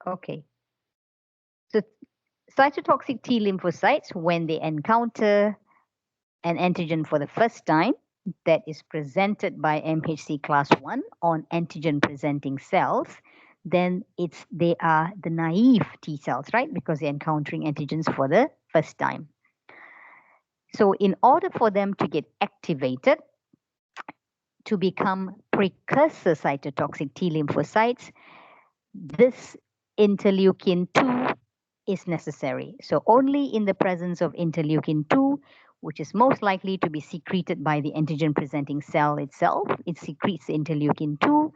Okay. So cytotoxic T lymphocytes, when they encounter an antigen for the first time that is presented by MHC class 1 on antigen presenting cells, then they are the naive T cells, right? Because they're encountering antigens for the first time. So in order for them to get activated to become precursor cytotoxic T lymphocytes, this interleukin 2 is necessary. So only in the presence of interleukin 2, which is most likely to be secreted by the antigen presenting cell itself, it secretes interleukin 2,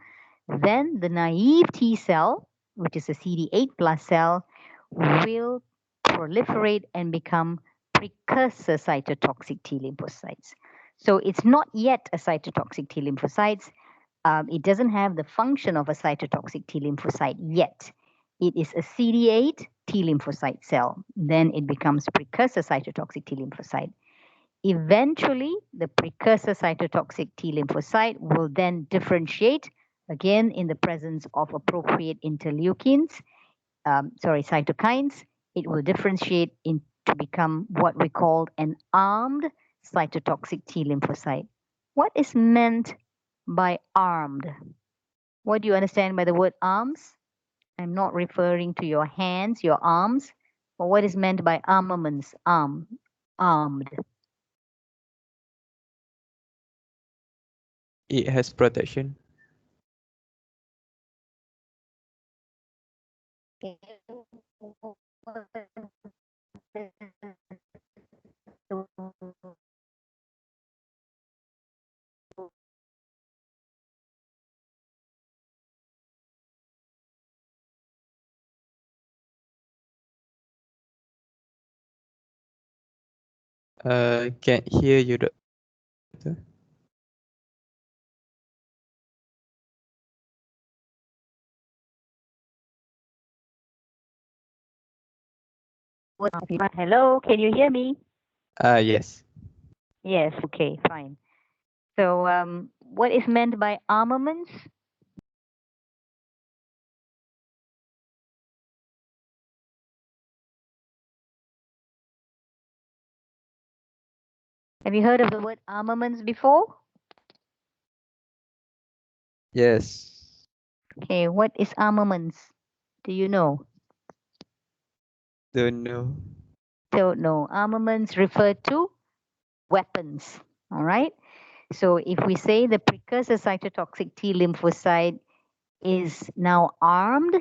then the naive T cell, which is a CD8 plus cell, will proliferate and become precursor cytotoxic T lymphocytes. So it's not yet a cytotoxic T lymphocytes. It doesn't have the function of a cytotoxic T lymphocyte yet. It is a CD8 T lymphocyte cell. Then it becomes precursor cytotoxic T lymphocyte. Eventually, the precursor cytotoxic T lymphocyte will then differentiate, again in the presence of appropriate cytokines. It will differentiate to become what we call an armed cytotoxic T lymphocyte. What is meant by armed? What do you understand by the word arms? I'm not referring to your hands, your arms, but what is meant by armaments, armed? It has protection. Can't hear you. Doctor. Hello, can you hear me? Yes. Yes, okay, fine. So what is meant by armaments? Have you heard of the word armaments before? Yes. Okay, what is armaments? Do you know? Don't know. Don't know. Armaments refer to weapons, all right? So if we say the precursor cytotoxic T lymphocyte is now armed,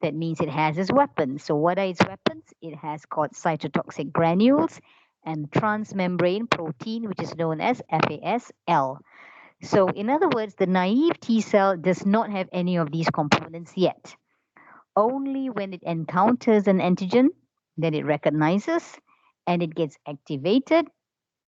that means it has its weapons. So what are its weapons? It has got cytotoxic granules and transmembrane protein, which is known as FASL. So in other words, the naive T cell does not have any of these components yet. Only when it encounters an antigen that it recognizes and it gets activated.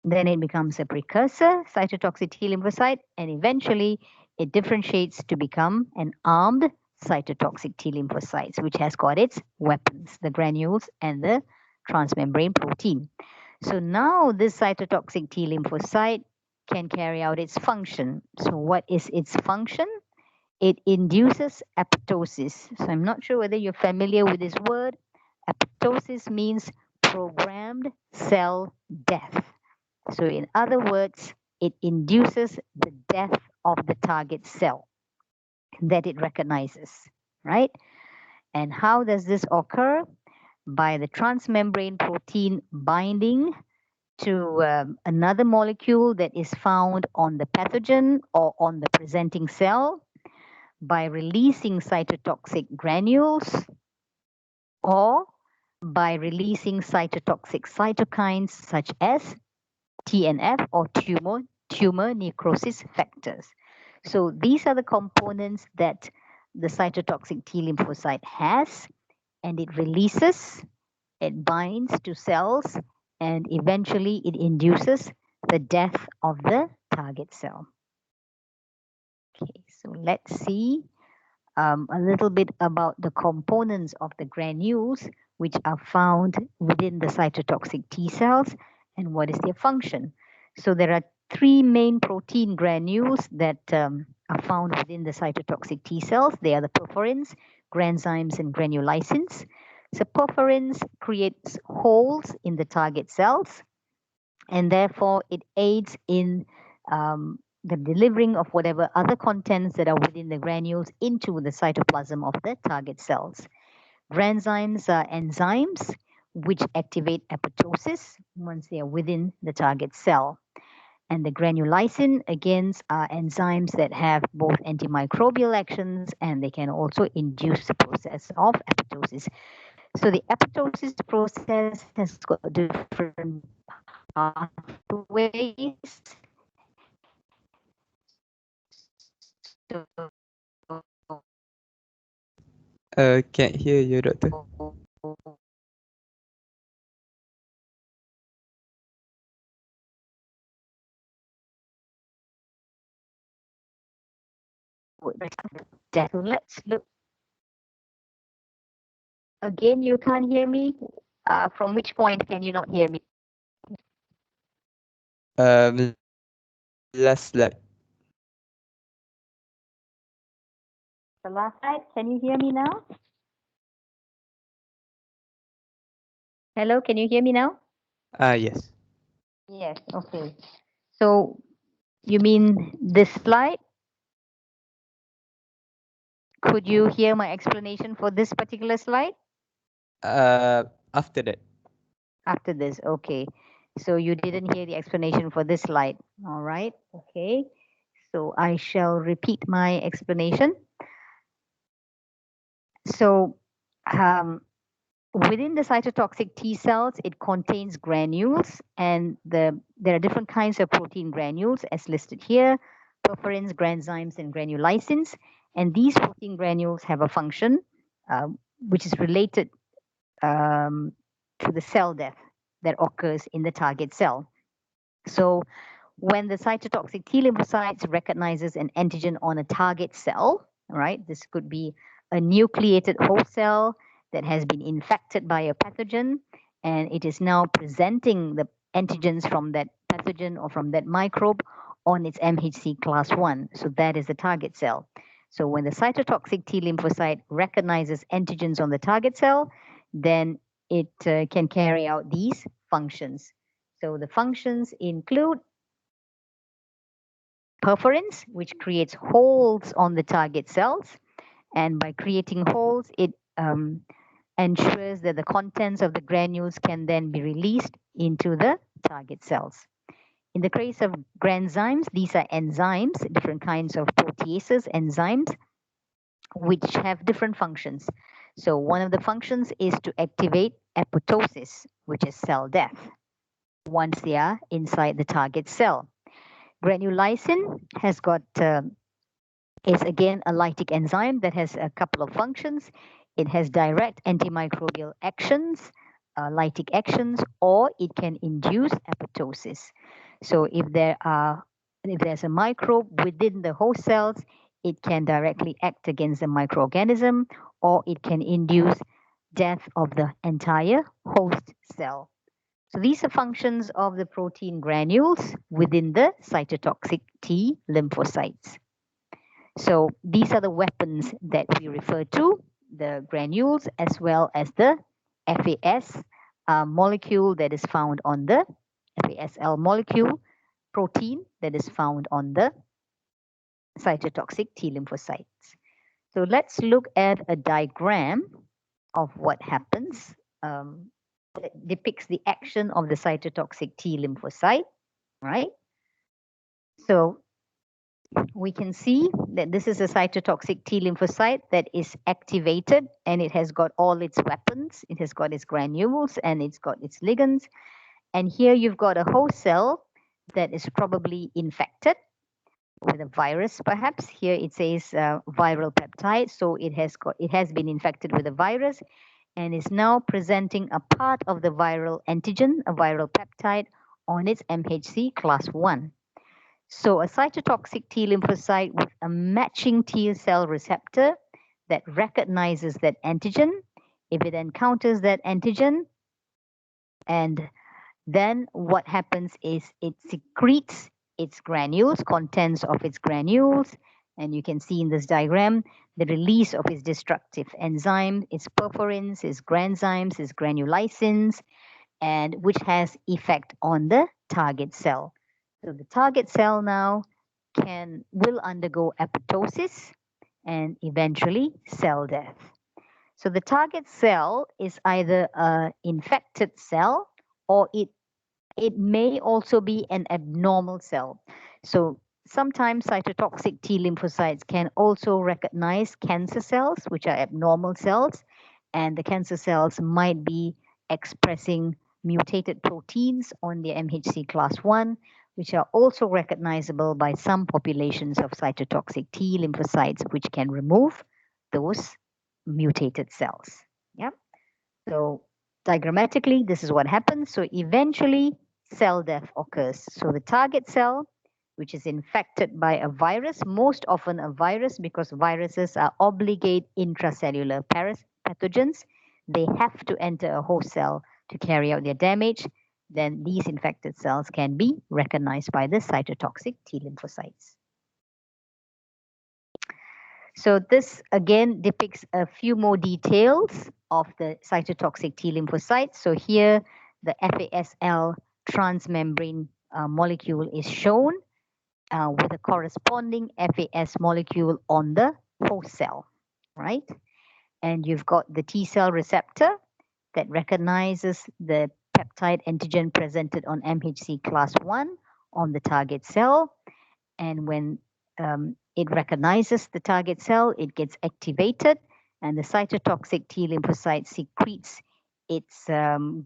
Then it becomes a precursor cytotoxic T lymphocyte, and eventually it differentiates to become an armed cytotoxic T lymphocytes, which has got its weapons, the granules and the transmembrane protein. So now this cytotoxic T lymphocyte can carry out its function. So what is its function? It induces apoptosis. So I'm not sure whether you're familiar with this word. Apoptosis means programmed cell death. So in other words, it induces the death of the target cell that it recognizes, right? And how does this occur? By the transmembrane protein binding to another molecule that is found on the pathogen or on the presenting cell, by releasing cytotoxic granules, or by releasing cytotoxic cytokines such as TNF or tumor necrosis factors. So these are the components that the cytotoxic T lymphocyte has, and it releases, it binds to cells, and eventually it induces the death of the target cell. Okay, so let's see a little bit about the components of the granules which are found within the cytotoxic T cells and what is their function. So there are three main protein granules that are found within the cytotoxic T cells. They are the perforins, granzymes, and granulysins. So perforins creates holes in the target cells, and therefore it aids in the delivering of whatever other contents that are within the granules into the cytoplasm of the target cells. Granzymes are enzymes which activate apoptosis once they are within the target cell. And the granulysin, again, are enzymes that have both antimicrobial actions and they can also induce the process of apoptosis. So the apoptosis process has got different pathways. Can't hear you, doctor. So let's look. Again, you can't hear me. From which point can you not hear me? Last slide. The last slide. Can you hear me now? Hello, can you hear me now? Yes. Yes. Okay. So you mean this slide? Could you hear my explanation for this particular slide? After that. After this, okay. So you didn't hear the explanation for this slide. All right. Okay. So I shall repeat my explanation. So within the cytotoxic T cells, it contains granules, and there are different kinds of protein granules as listed here: perforins, granzymes, and granulysins. And these protein granules have a function which is related to the cell death that occurs in the target cell. So when the cytotoxic T lymphocytes recognizes an antigen on a target cell, right? This could be a nucleated host cell that has been infected by a pathogen, and it is now presenting the antigens from that pathogen or from that microbe on its MHC class 1. So that is the target cell. So when the cytotoxic T lymphocyte recognizes antigens on the target cell, then it can carry out these functions. So the functions include perforins, which creates holes on the target cells. And by creating holes, it ensures that the contents of the granules can then be released into the target cells. In the case of granzymes, these are enzymes, different kinds of proteases, enzymes, which have different functions. So one of the functions is to activate apoptosis, which is cell death, once they are inside the target cell. Granulysin has got is again a lytic enzyme that has a couple of functions. It has direct antimicrobial actions lytic actions, or it can induce apoptosis. So if there's a microbe within the host cells, it can directly act against the microorganism, or it can induce death of the entire host cell. So these are functions of the protein granules within the cytotoxic T lymphocytes. So these are the weapons that we refer to, the granules as well as the FAS molecule that is found on the FASL molecule protein that is found on the cytotoxic T lymphocytes. So let's look at a diagram of what happens that depicts the action of the cytotoxic T lymphocyte, right? So we can see that this is a cytotoxic T lymphocyte that is activated, and it has got all its weapons. It has got its granules and it's got its ligands. And here you've got a host cell that is probably infected with a virus, perhaps. Here it says viral peptide, so it has been infected with a virus and is now presenting a part of the viral antigen, a viral peptide, on its MHC class 1. So a cytotoxic T lymphocyte with a matching T cell receptor that recognizes that antigen. If it encounters that antigen, and then what happens is it secretes its granules, contents of its granules, and you can see in this diagram the release of its destructive enzyme, its perforins, its granzymes, its granulysins, and which has effect on the target cell. So the target cell now will undergo apoptosis and eventually cell death. So the target cell is either an infected cell, or it may also be an abnormal cell. So sometimes cytotoxic T lymphocytes can also recognize cancer cells, which are abnormal cells, and the cancer cells might be expressing mutated proteins on the MHC class 1, which are also recognizable by some populations of cytotoxic T lymphocytes, which can remove those mutated cells. Yeah. So diagrammatically, this is what happens. So eventually, cell death occurs. So the target cell, which is infected by a virus, most often a virus, because viruses are obligate intracellular pathogens. They have to enter a host cell to carry out their damage. Then these infected cells can be recognized by the cytotoxic T lymphocytes. So this again depicts a few more details of the cytotoxic T lymphocytes. So here the FASL transmembrane molecule is shown with a corresponding FAS molecule on the host cell, right? And you've got the T cell receptor that recognizes the peptide antigen presented on MHC class 1 on the target cell. And when it recognizes the target cell, it gets activated, and the cytotoxic T lymphocyte secretes its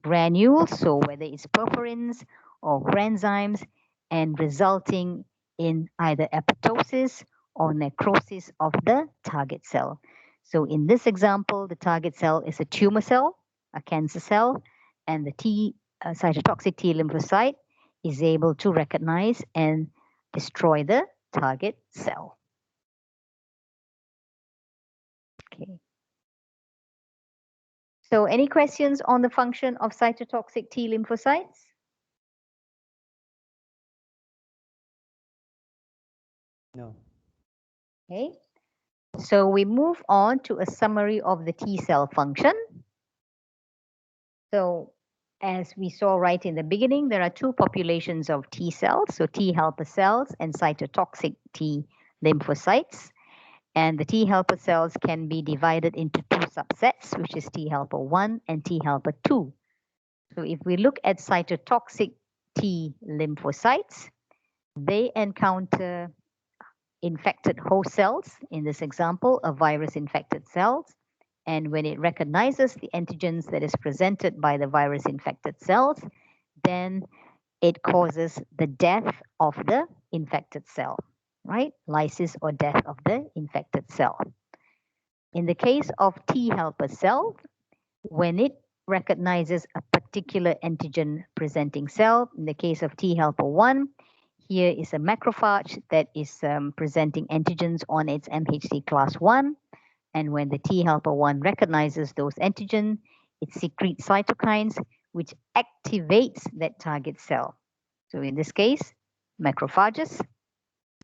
granules, so whether it's perforins or granzymes, and resulting in either apoptosis or necrosis of the target cell. So in this example, the target cell is a tumor cell, a cancer cell, and the cytotoxic T lymphocyte is able to recognize and destroy the target cell. Okay. So any questions on the function of cytotoxic T lymphocytes? No. Okay. So we move on to a summary of the T cell function. So as we saw right in the beginning, there are two populations of T cells, so T helper cells and cytotoxic T lymphocytes. And the T helper cells can be divided into two subsets, which is T helper 1 and T helper 2. So if we look at cytotoxic T lymphocytes, they encounter infected host cells, in this example, a virus-infected cells. And when it recognizes the antigens that is presented by the virus-infected cells, then it causes the death of the infected cell, right? Lysis or death of the infected cell. In the case of T helper cell, when it recognizes a particular antigen presenting cell. In the case of T helper 1, here is a macrophage that is presenting antigens on its MHC class 1. And when the T helper 1 recognizes those antigens, it secretes cytokines which activates that target cell. So in this case, macrophages,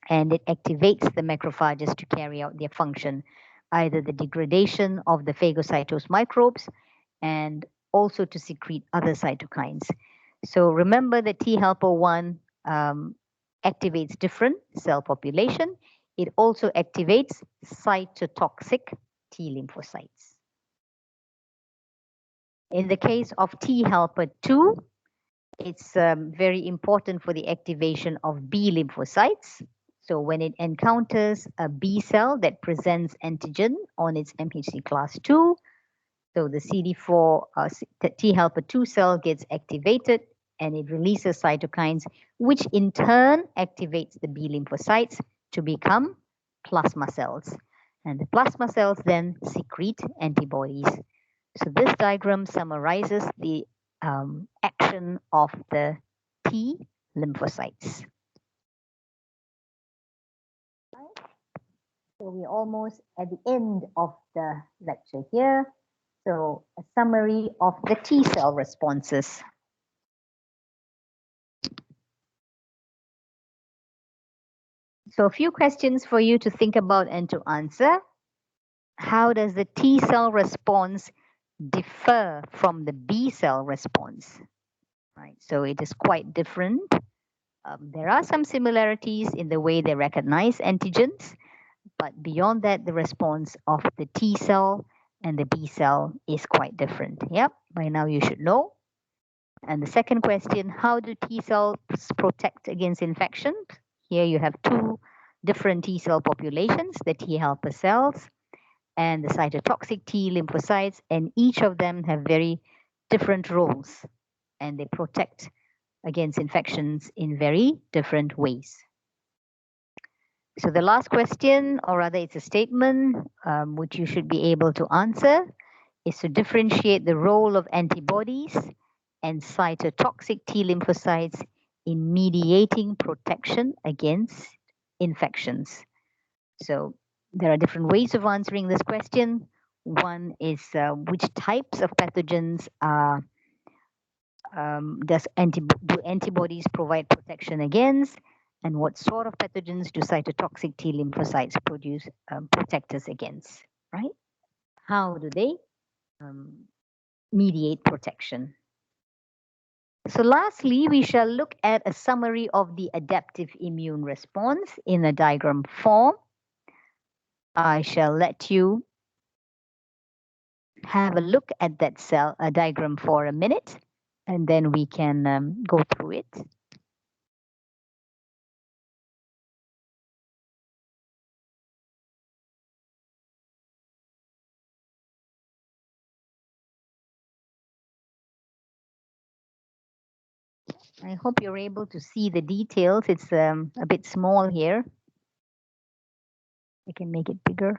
and it activates the macrophages to carry out their function, either the degradation of the phagocytosed microbes and also to secrete other cytokines. So remember that T helper 1 activates different cell population. It also activates cytotoxic T lymphocytes. In the case of T helper 2, it's very important for the activation of B lymphocytes. So when it encounters a B cell that presents antigen on its MHC class 2, so the CD4 T helper 2 cell gets activated and it releases cytokines, which in turn activates the B lymphocytes to become plasma cells. And the plasma cells then secrete antibodies. So this diagram summarizes the action of the T lymphocytes. So we're almost at the end of the lecture here. So a summary of the T cell responses. So a few questions for you to think about and to answer. How does the T cell response differ from the B cell response? Right, so it is quite different. There are some similarities in the way they recognize antigens, but beyond that, the response of the T cell and the B cell is quite different. Yep, by now you should know. And the second question, how do T cells protect against infection? Here you have two different T cell populations, the T helper cells and the cytotoxic T lymphocytes, and each of them have very different roles, and they protect against infections in very different ways. So the last question, or rather it's a statement, which you should be able to answer, is to differentiate the role of antibodies and cytotoxic T lymphocytes in mediating protection against infections. So there are different ways of answering this question. One is which types of pathogens are do antibodies provide protection against, and what sort of pathogens do cytotoxic T lymphocytes produce protect us against, right? How do they mediate protection? So lastly, we shall look at a summary of the adaptive immune response in a diagram form. I shall let you have a look at that cell diagram for a minute, and then we can go through it. I hope you're able to see the details. It's a bit small here. I can make it bigger.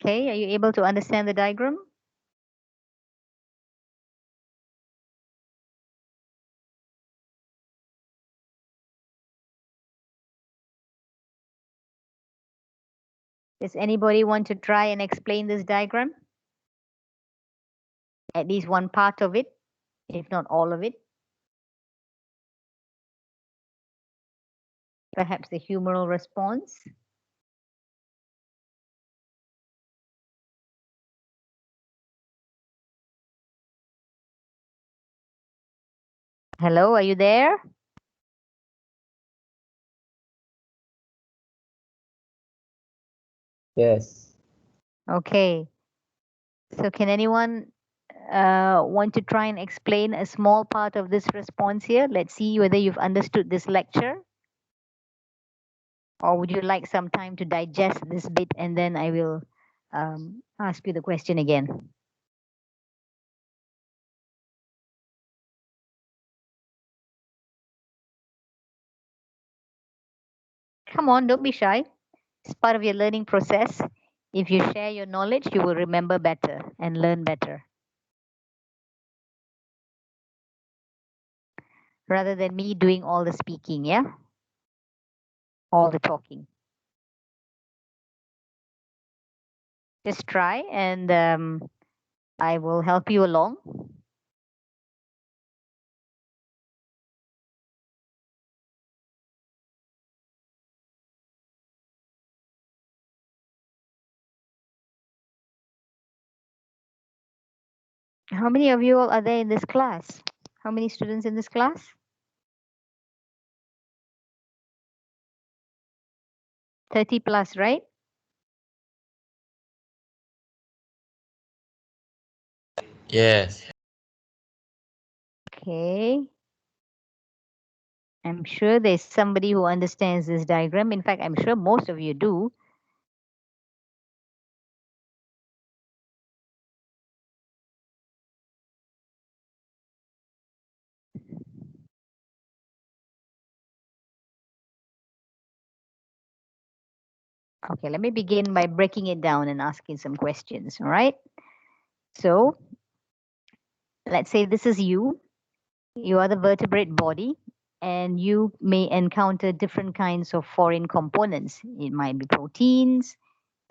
Okay, are you able to understand the diagram? Does anybody want to try and explain this diagram? At least one part of it, if not all of it. Perhaps the humoral response. Hello, are you there? Yes. Okay. So can anyone want to try and explain a small part of this response here? Let's see whether you've understood this lecture. Or would you like some time to digest this bit and then I will ask you the question again. Come on, don't be shy. It's part of your learning process. If you share your knowledge, you will remember better and learn better. Rather than me doing all the speaking, yeah? All the talking. Just try and I will help you along. How many of you all are there in this class? How many students in this class? 30 plus, right? Yes. Okay. I'm sure there's somebody who understands this diagram. In fact, I'm sure most of you do. Okay, let me begin by breaking it down and asking some questions, all right? So let's say this is you. You are the vertebrate body, and you may encounter different kinds of foreign components. It might be proteins,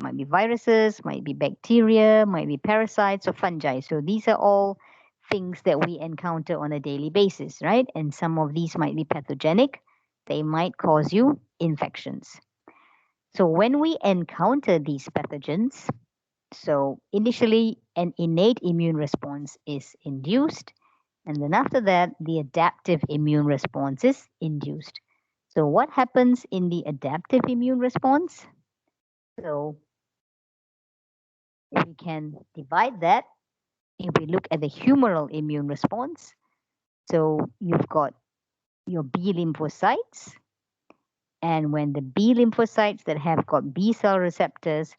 might be viruses, might be bacteria, might be parasites or fungi. So these are all things that we encounter on a daily basis, right? And some of these might be pathogenic. They might cause you infections. So when we encounter these pathogens, so initially an innate immune response is induced, and then after that, the adaptive immune response is induced. So what happens in the adaptive immune response? So we can divide that. If we look at the humoral immune response, so you've got your B lymphocytes, and when the B lymphocytes that have got B cell receptors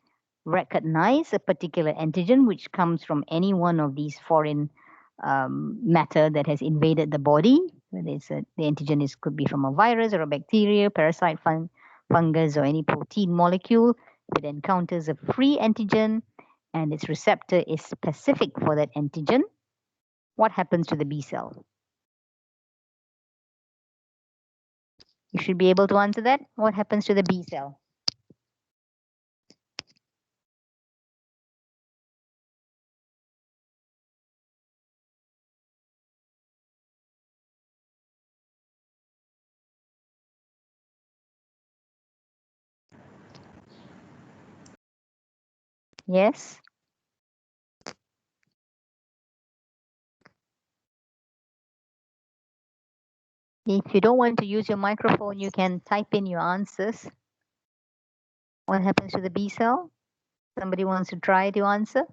recognize a particular antigen, which comes from any one of these foreign matter that has invaded the body, whether the antigen could be from a virus or a bacteria, parasite, fungus, or any protein molecule. If it encounters a free antigen and its receptor is specific for that antigen, what happens to the B cell? You should be able to answer that. What happens to the B cell? Yes? If you don't want to use your microphone, you can type in your answers. What happens to the B cell? Somebody wants to try to answer?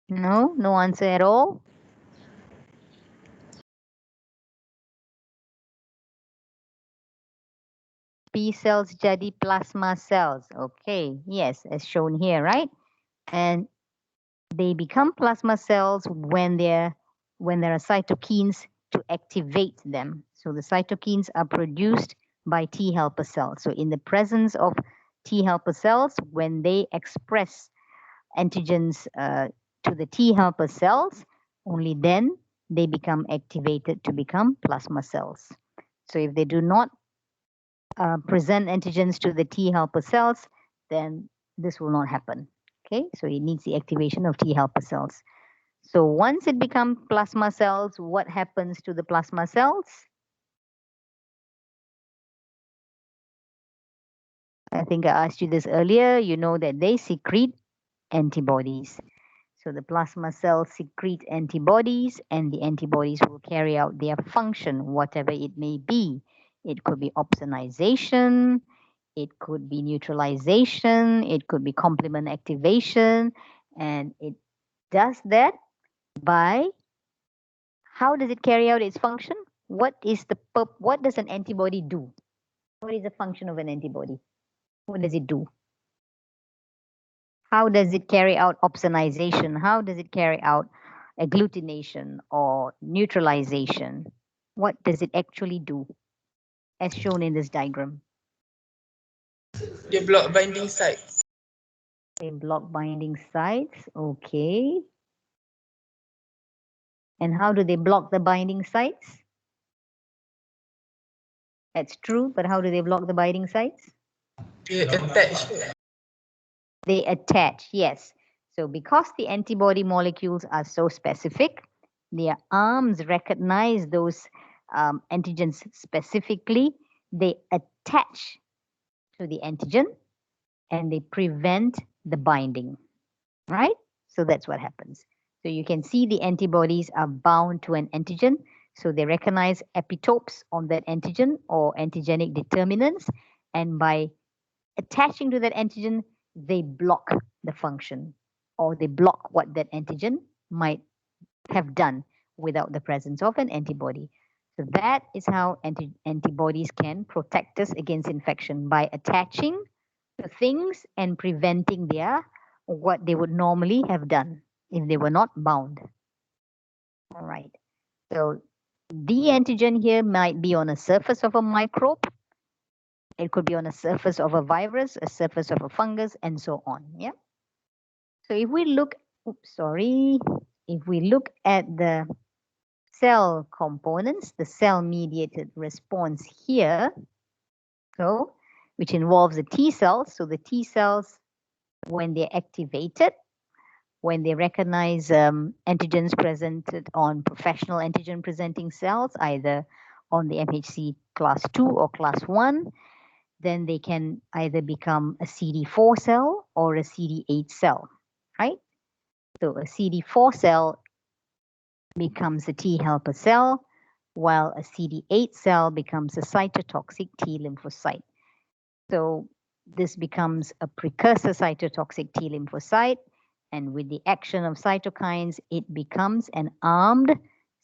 No, no answer at all. B cells jadi plasma cells. Okay, yes, as shown here, right? And they become plasma cells when there are cytokines to activate them. So the cytokines are produced by T helper cells. So in the presence of T helper cells, when they express antigens to the T helper cells, only then they become activated to become plasma cells. So if they do not present antigens to the T helper cells, then this will not happen. Okay, so it needs the activation of T helper cells. So once it becomes plasma cells, what happens to the plasma cells? I think I asked you this earlier. You know that they secrete antibodies. So the plasma cells secrete antibodies, and the antibodies will carry out their function, whatever it may be. It could be opsonization, it could be neutralization, it could be complement activation, and it does that by how does it carry out its function? What does an antibody do? What is the function of an antibody? What does it do? How does it carry out opsonization? How does it carry out agglutination or neutralization? What does it actually do, as shown in this diagram? They block binding site. They block binding sites, okay. And how do they block the binding sites? That's true, but how do they block the binding sites? They attach. They attach, yes. So because the antibody molecules are so specific, their arms recognize those antigens specifically. They attach to the antigen and they prevent the binding, right? So that's what happens. So you can see the antibodies are bound to an antigen. So they recognize epitopes on that antigen or antigenic determinants. And by attaching to that antigen, they block the function or they block what that antigen might have done without the presence of an antibody. So that is how antibodies can protect us against infection, by attaching to things and preventing what they would normally have done if they were not bound. All right. So the antigen here might be on a surface of a microbe. It could be on a surface of a virus, a surface of a fungus, and so on. Yeah. So if we look, if we look at the cell components, the cell-mediated response here, so which involves the T cells. So the T cells, when they're activated, when they recognize antigens presented on professional antigen presenting cells, either on the MHC class 2 or class 1, then they can either become a CD4 cell or a CD8 cell, right? So a CD4 cell becomes a T helper cell, while a CD8 cell becomes a cytotoxic T lymphocyte. So this becomes a precursor cytotoxic T lymphocyte, and with the action of cytokines, it becomes an armed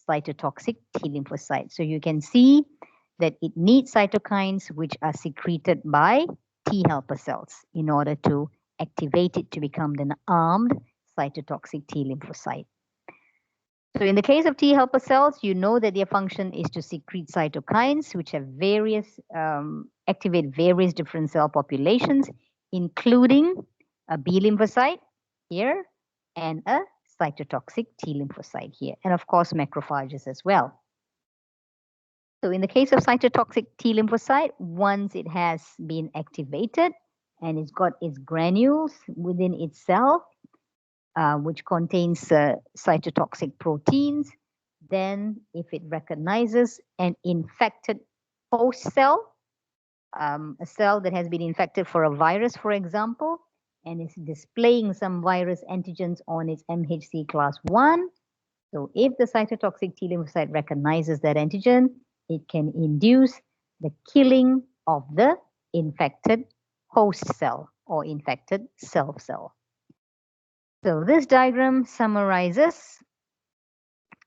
cytotoxic T lymphocyte. So you can see that it needs cytokines which are secreted by T helper cells in order to activate it to become an armed cytotoxic T lymphocyte. So in the case of T helper cells, you know that their function is to secrete cytokines, which have activate various different cell populations, including a B lymphocyte here and a cytotoxic T lymphocyte here, and of course macrophages as well. So in the case of cytotoxic T lymphocyte, once it has been activated and it's got its granules within its cell, which contains cytotoxic proteins, then if it recognizes an infected host cell, a cell that has been infected for a virus, for example, and is displaying some virus antigens on its MHC class 1. So if the cytotoxic T lymphocyte recognizes that antigen, it can induce the killing of the infected host cell or infected self cell. So this diagram summarizes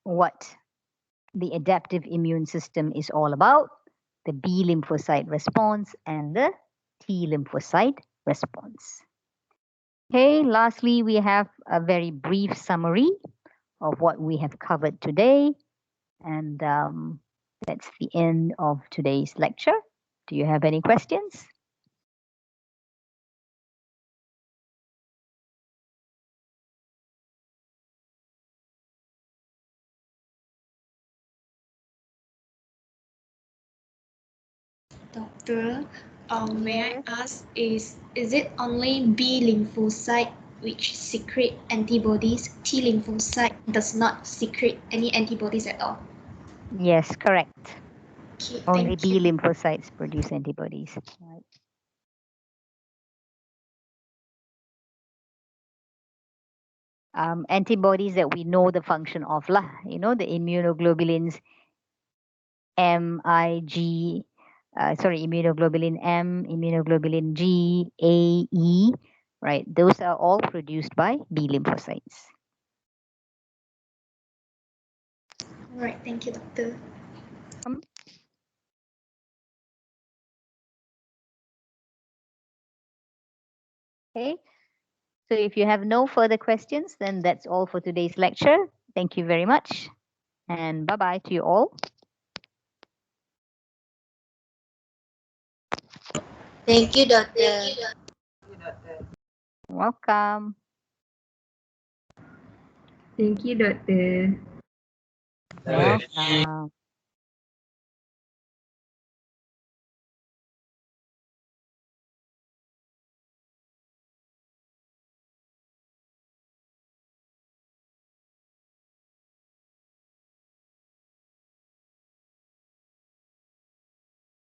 what the adaptive immune system is all about, the B lymphocyte response and the T lymphocyte response. Okay, lastly, we have a very brief summary of what we have covered today. And that's the end of today's lecture. Do you have any questions? Doctor, may I ask, is it only B lymphocyte which secrete antibodies? T lymphocyte does not secrete any antibodies at all. Yes, correct. Okay, Only thank B you. lymphocytes produce antibodies. Right. Antibodies that we know the function of, the immunoglobulins immunoglobulin M, immunoglobulin G, A, E, right? Those are all produced by B lymphocytes. All right, thank you, doctor. Okay. So if you have no further questions, then that's all for today's lecture. Thank you very much. And bye-bye to you all. Thank you, doctor. Welcome. Thank you, doctor. Yes. Welcome.